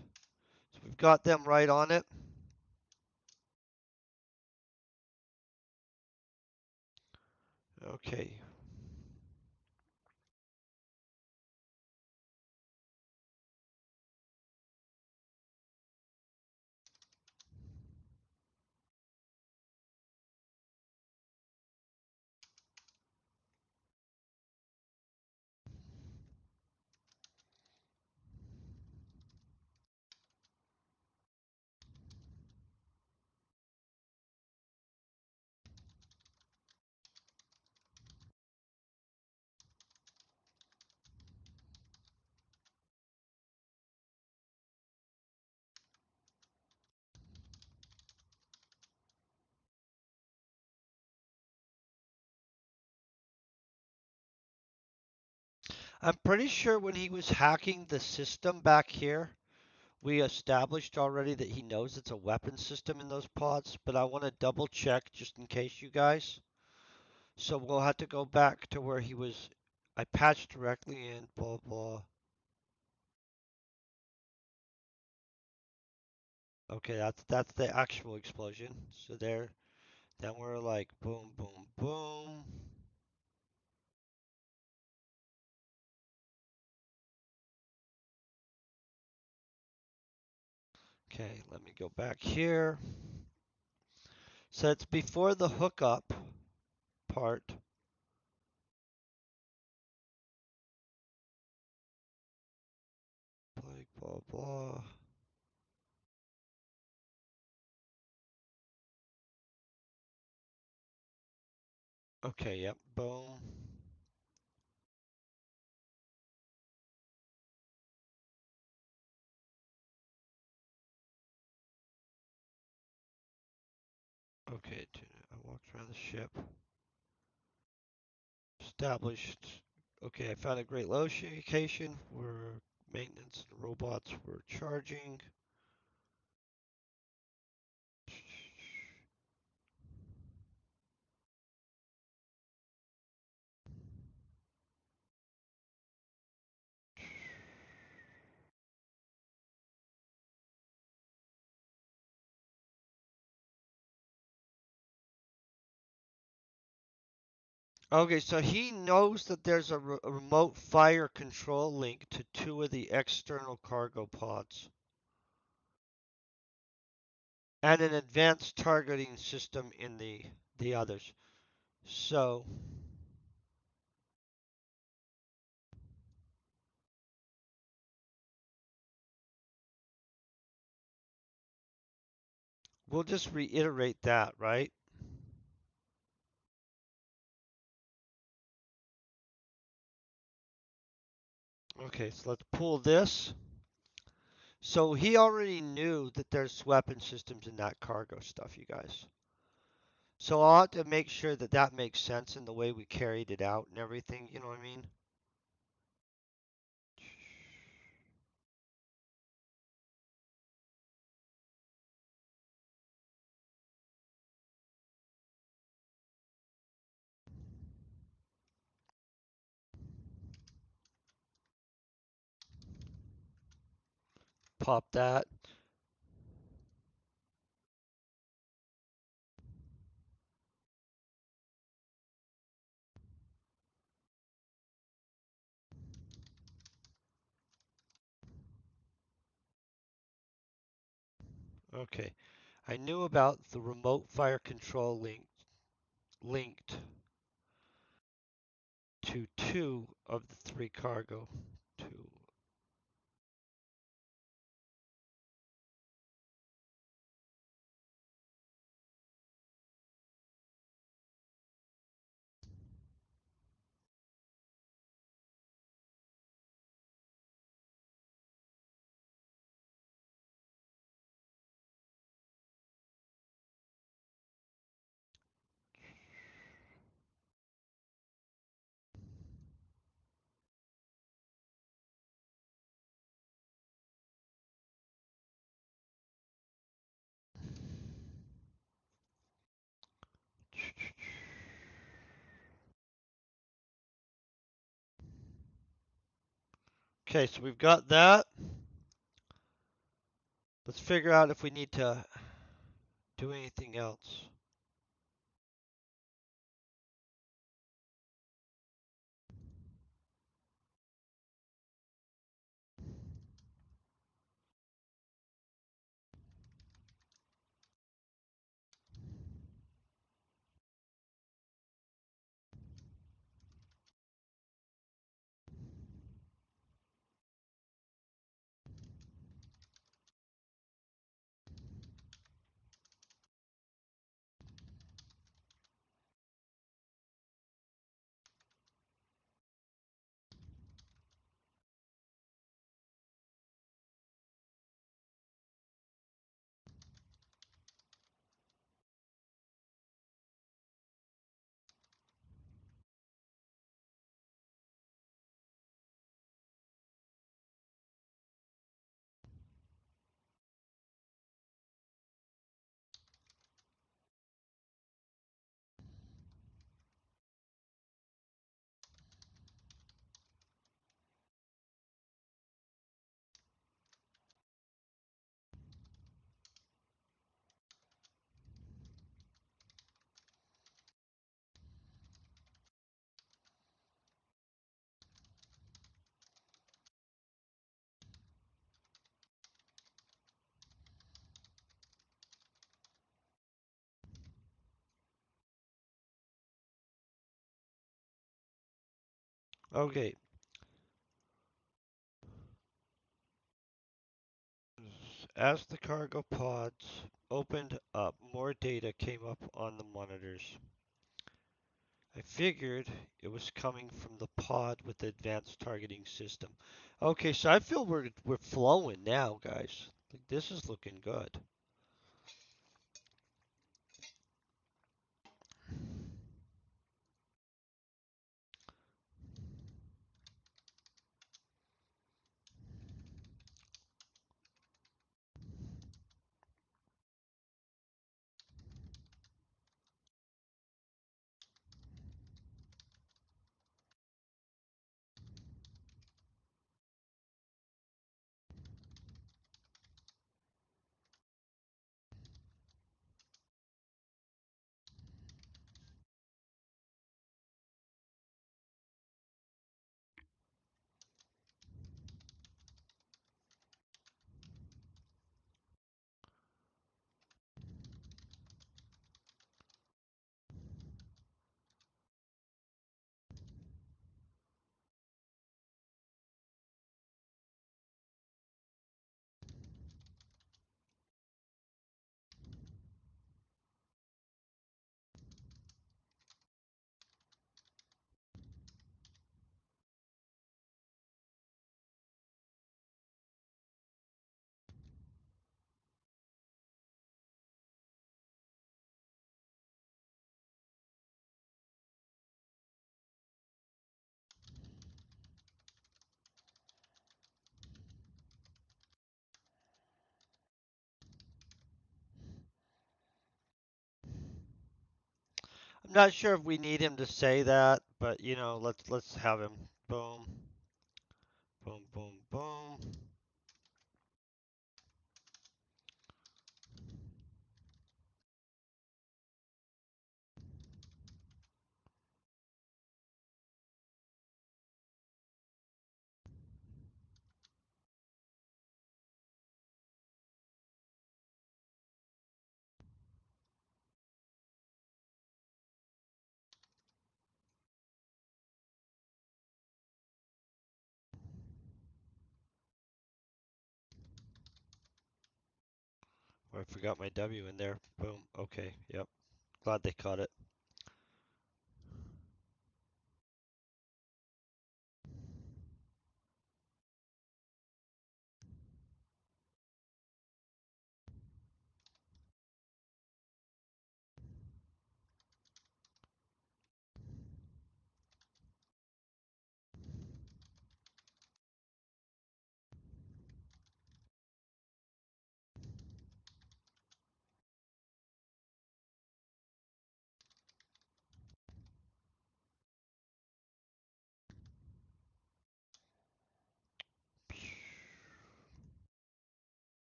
So we've got them right on it. Okay. I'm pretty sure when he was hacking the system back here, we established already that he knows it's a weapon system in those pods, but I want to double check just in case, you guys. So we'll have to go back to where he was. I patched directly in, blah, blah. Okay, that's the actual explosion. So there, then we're like boom, boom, boom. Okay, let me go back here. So it's before the hookup part. Like blah, blah. Okay, yep, boom. Okay, I walked around the ship. Established. Okay, I found a great location where maintenance and robots were charging. Okay, so he knows that there's a remote fire control link to two of the external cargo pods and an advanced targeting system in the others. So we'll just reiterate that, right? Okay, so let's pull this. So he already knew that there's weapon systems in that cargo stuff, you guys. So I'll have to make sure that that makes sense in the way we carried it out and everything. You know what I mean? Pop that. Okay. I knew about the remote fire control linked to two of the three cargo. Two. Okay, so we've got that. Let's figure out if we need to do anything else. Okay. As the cargo pods opened up, more data came up on the monitors. I figured it was coming from the pod with the advanced targeting system. Okay, so I feel we're flowing now, guys. Like, this is looking good. I'm not sure if we need him to say that, but let's have him. Boom, boom, boom, boom. Oh, I forgot my W in there. Boom. Okay. Yep. Glad they caught it.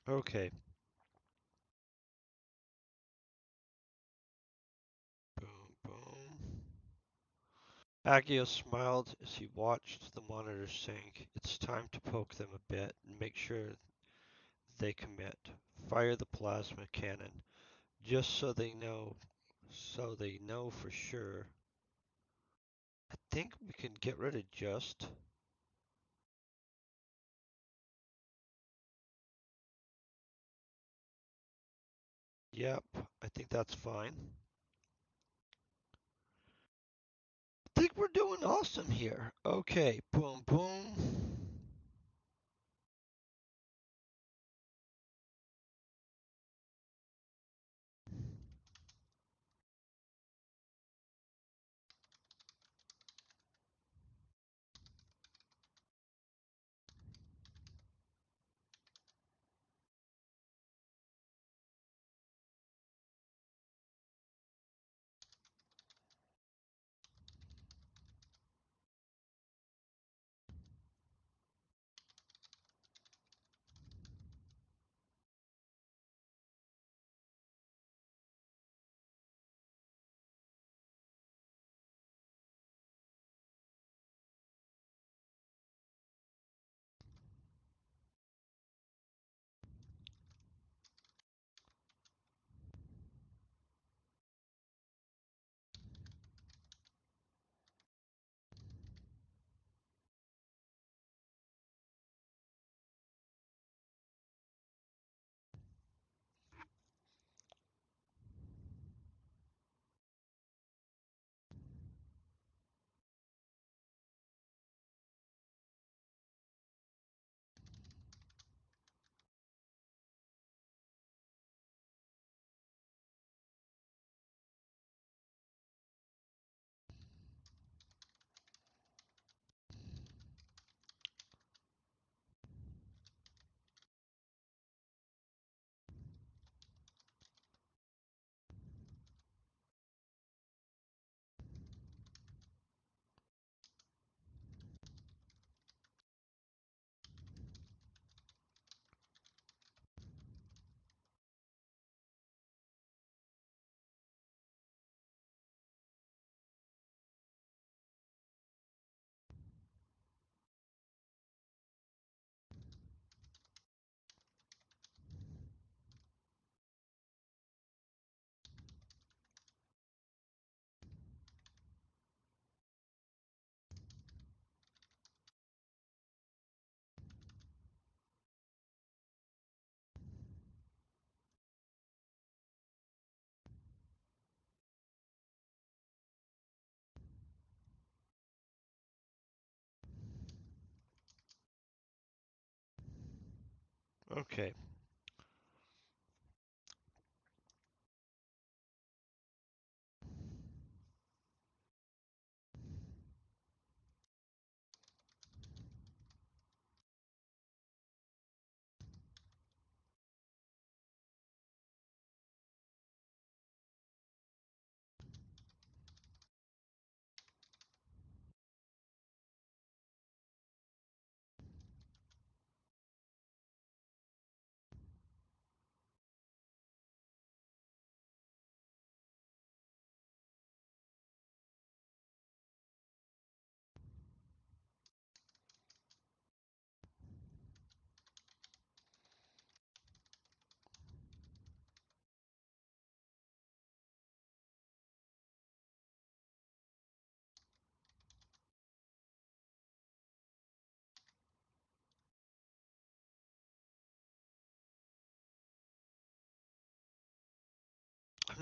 Okay. Boom, boom. Agio smiled as he watched the monitor sink. It's time to poke them a bit and make sure they commit. Fire the plasma cannon, just so they know for sure. I think we can get rid of just. Yep, I think that's fine. I think we're doing awesome here. Okay, boom, boom. Okay.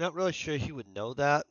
not really sure he would know that.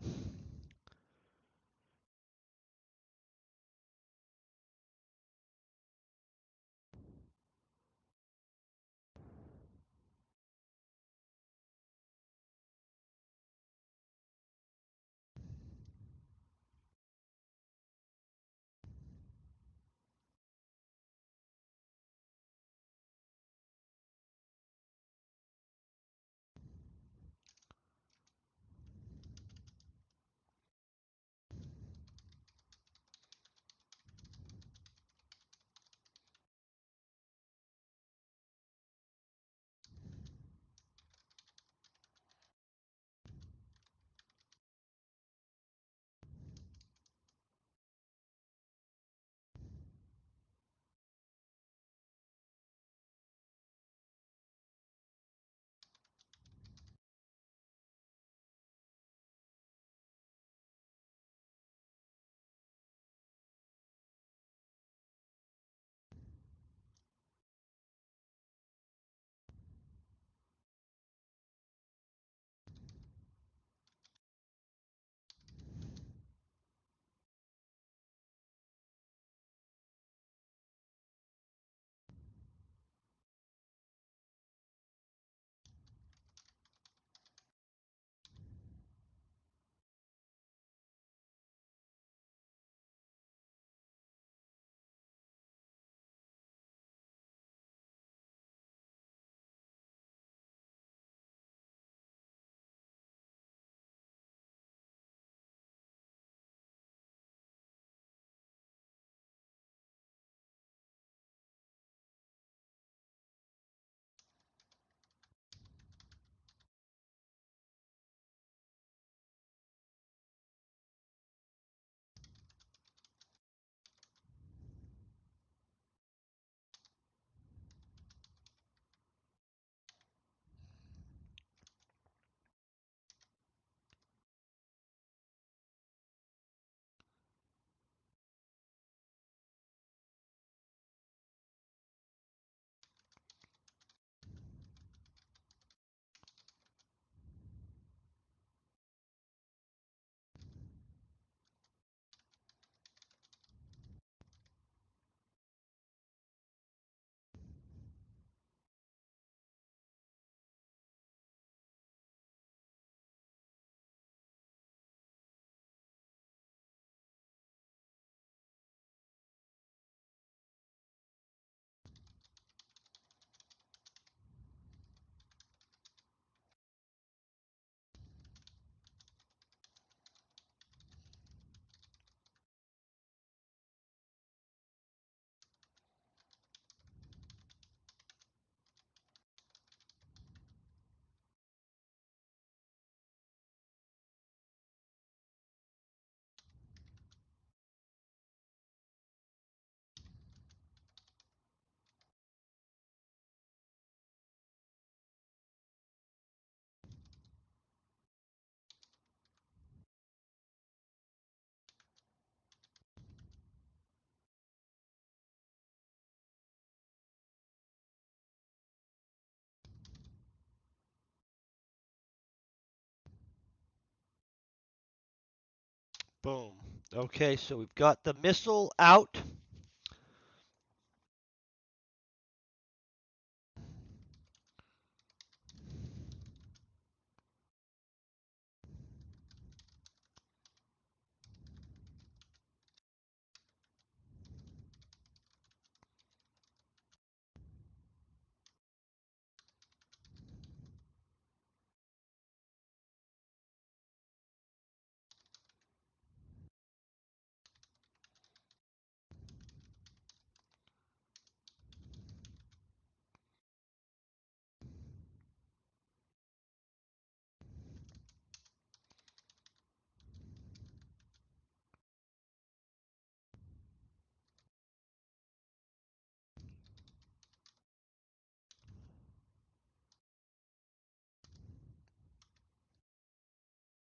Boom. Okay, so we've got the missile out.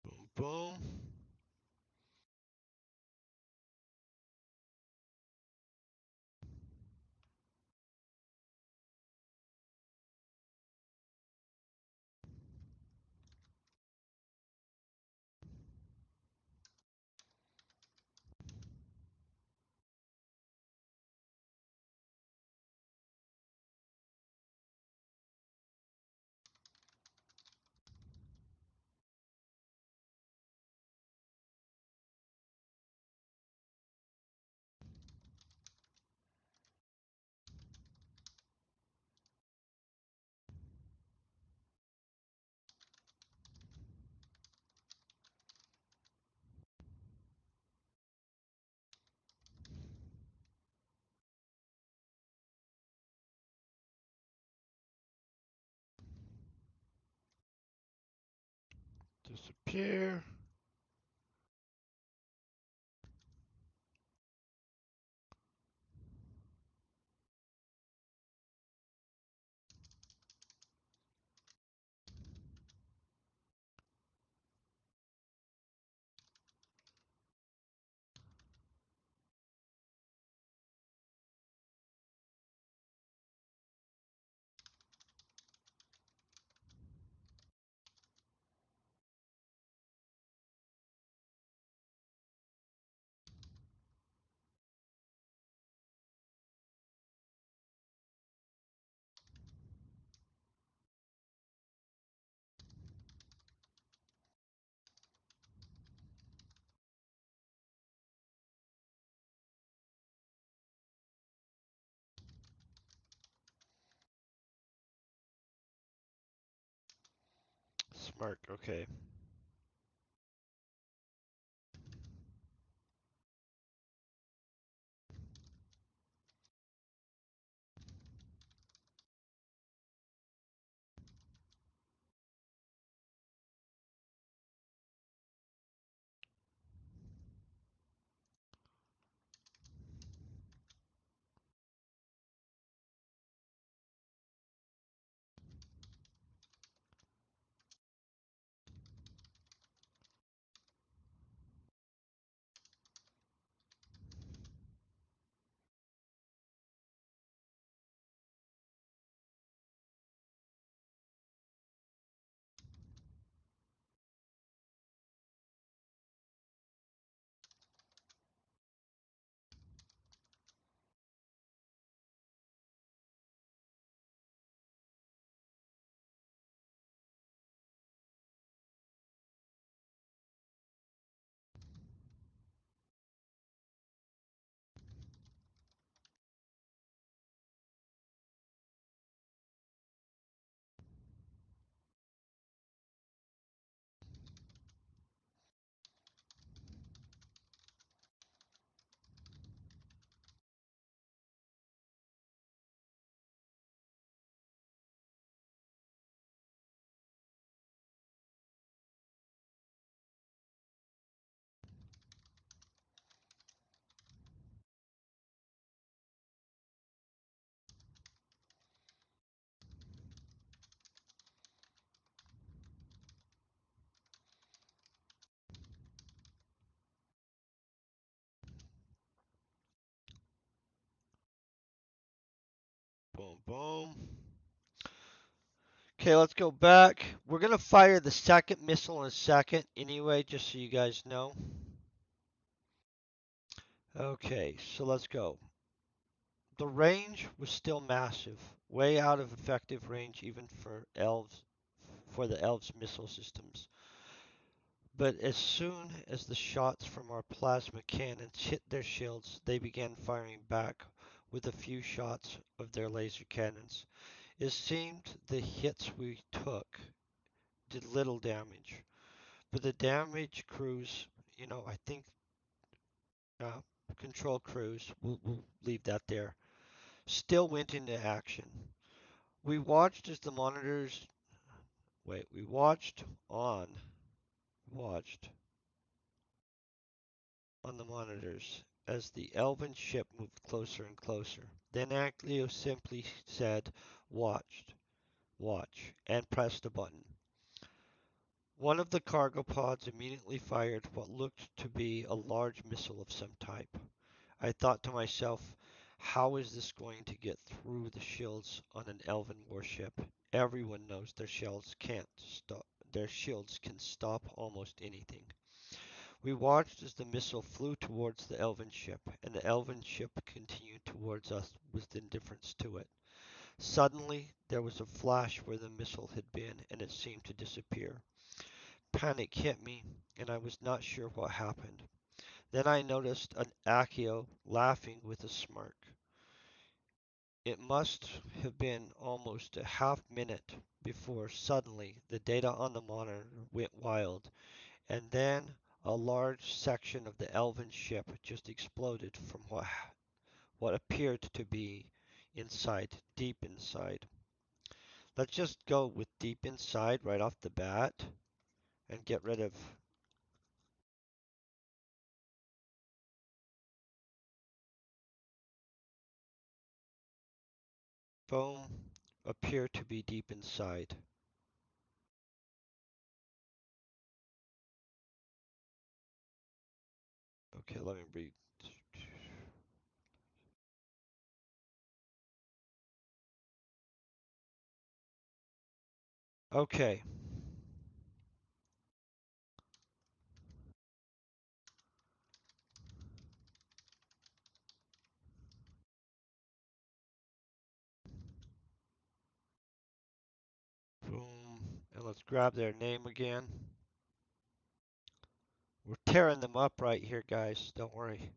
Boom, boom. Disappear. Smirk, okay. Boom, boom. Okay, let's go back. We're going to fire the second missile in a second anyway, just so you guys know. Okay, so let's go. The range was still massive, way out of effective range even for the elves' missile systems. But as soon as the shots from our plasma cannons hit their shields, they began firing back with a few shots of their laser cannons. It seemed the hits we took did little damage, but the damage crews, I think uh, control crews, we'll leave that there, still went into action. We watched as the monitors, wait, we watched on the monitors as the elven ship moved closer and closer. Then Acleo simply said, "Watched, watch," and pressed a button. One of the cargo pods immediately fired what looked to be a large missile of some type. I thought to myself, how is this going to get through the shields on an elven warship? Everyone knows their shields can stop almost anything. We watched as the missile flew towards the elven ship, and the elven ship continued towards us with indifference to it. Suddenly, there was a flash where the missile had been, and it seemed to disappear. Panic hit me, and I was not sure what happened. Then I noticed an Accio laughing with a smirk. It must have been almost a half minute before suddenly the data on the monitor went wild, and then a large section of the elven ship just exploded from what appeared to be inside, deep inside. Let's just go with deep inside right off the bat. and get rid of foam appear to be deep inside. Okay, let me read. Okay. Boom. And let's grab their name again. We're tearing them up right here, guys. Don't worry.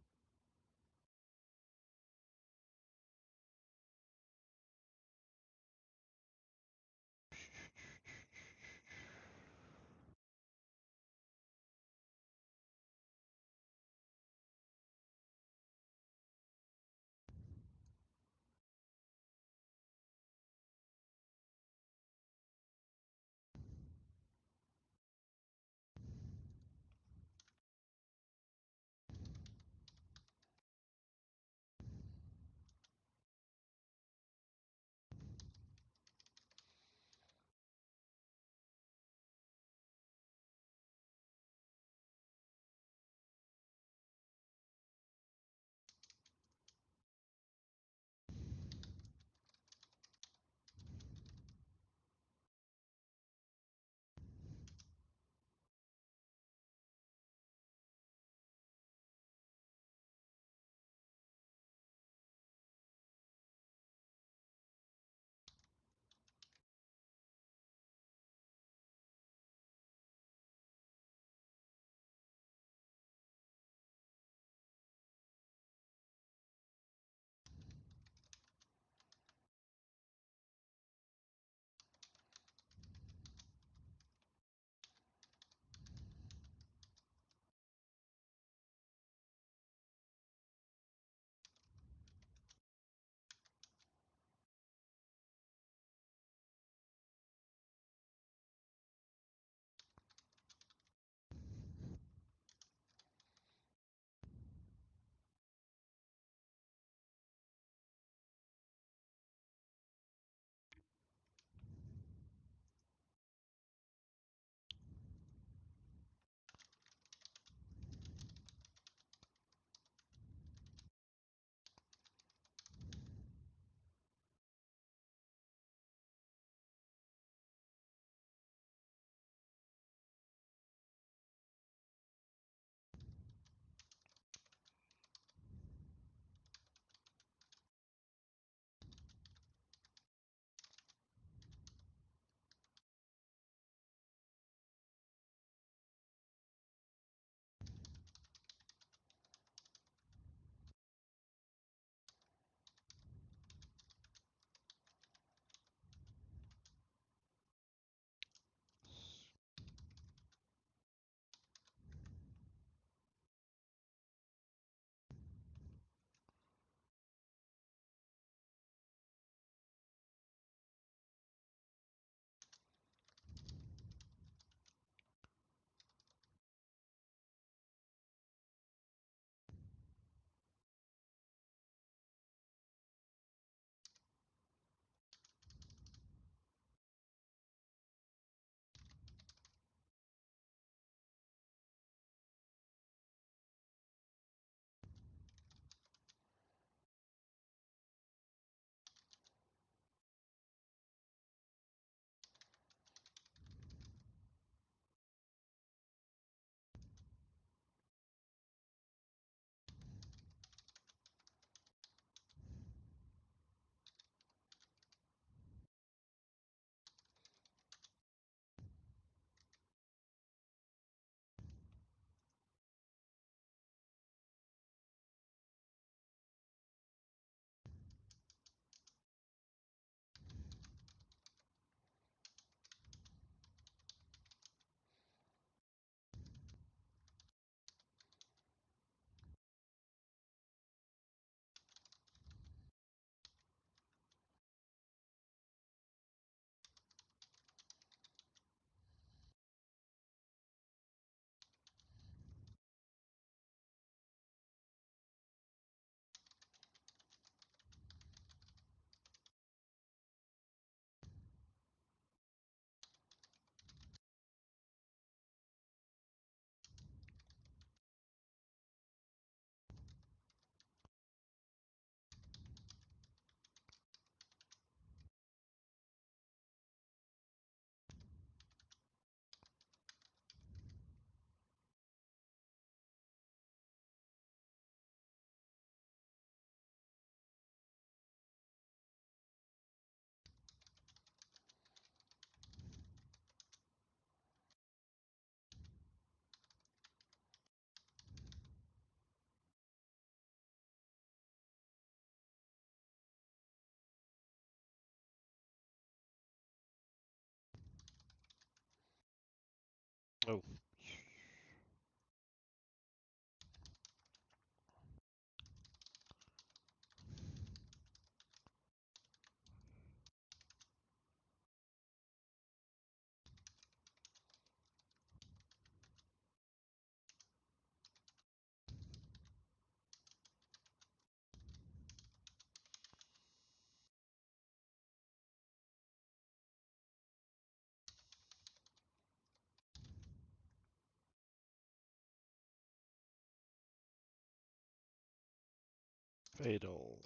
Fatal.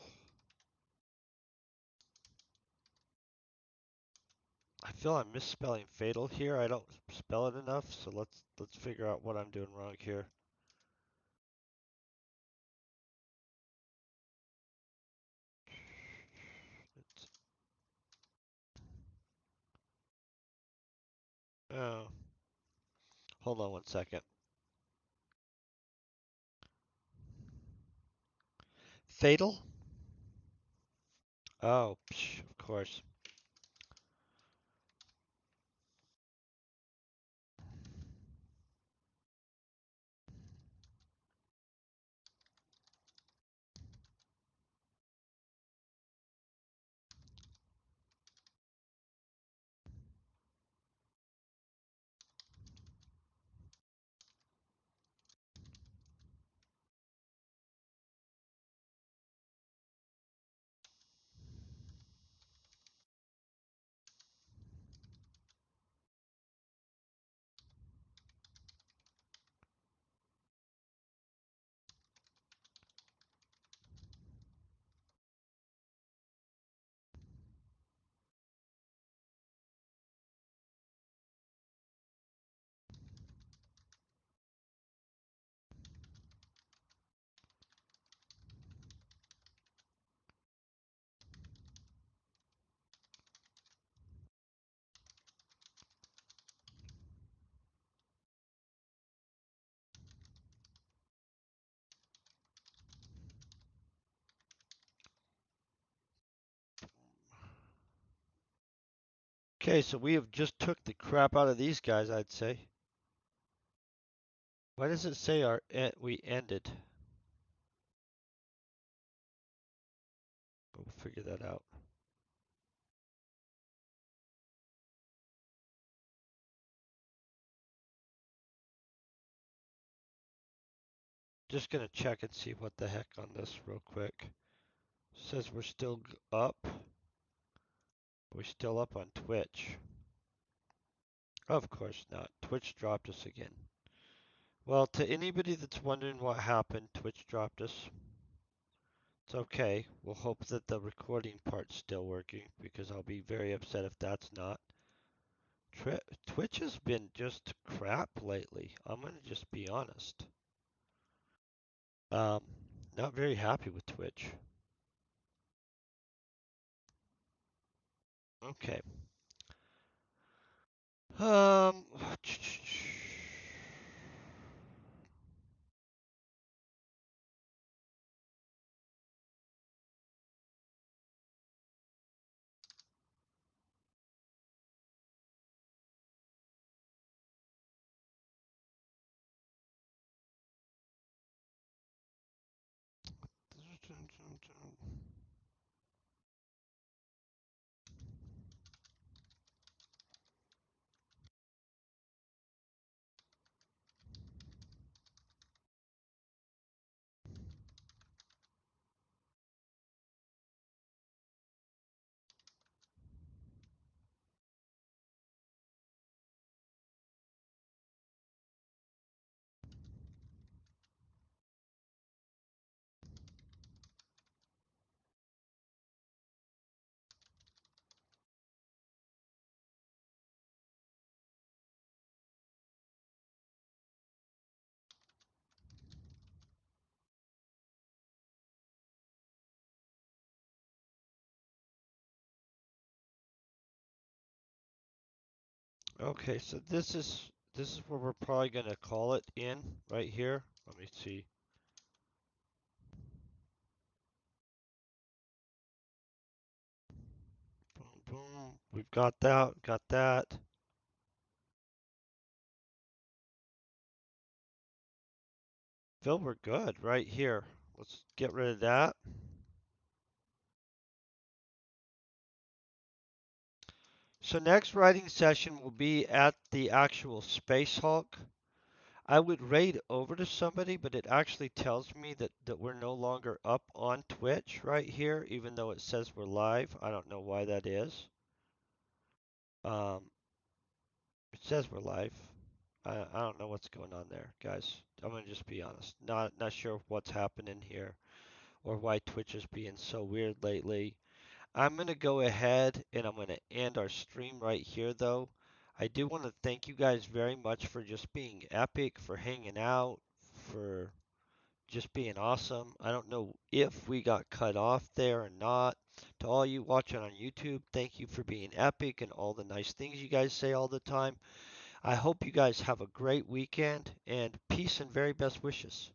I feel I'm misspelling fatal here. I don't spell it enough, so let's figure out what I'm doing wrong here. It's, oh, hold on 1 second. Fatal? Oh, psh, of course. Okay, so we have just took the crap out of these guys, I'd say. Why does it say we ended? We'll figure that out. Just gonna check and see what the heck on this real quick. Says we're still up. We're still up on Twitch. Of course not. Twitch dropped us again. Well, to anybody that's wondering what happened, Twitch dropped us. It's okay. We'll hope that the recording part's still working because I'll be very upset if that's not. Twitch has been just crap lately. I'm gonna just be honest. Um, Not very happy with Twitch. Okay. Um, okay, so this is where we're probably gonna call it in right here. Let me see. Boom, boom. We've got that. Got that. Phil, we're good right here. Let's get rid of that. So next writing session will be at the actual Space Hulk. I would raid over to somebody, but it actually tells me that we're no longer up on Twitch right here, even though it says we're live. I don't know why that is. Um, it says we're live. I don't know what's going on there, guys. I'm gonna just be honest. Not sure what's happening here. or why Twitch is being so weird lately. I'm going to go ahead and I'm going to end our stream right here, though. I do want to thank you guys very much for just being epic, for hanging out, for just being awesome. I don't know if we got cut off there or not. To all you watching on YouTube, thank you for being epic and all the nice things you guys say all the time. I hope you guys have a great weekend and peace and very best wishes.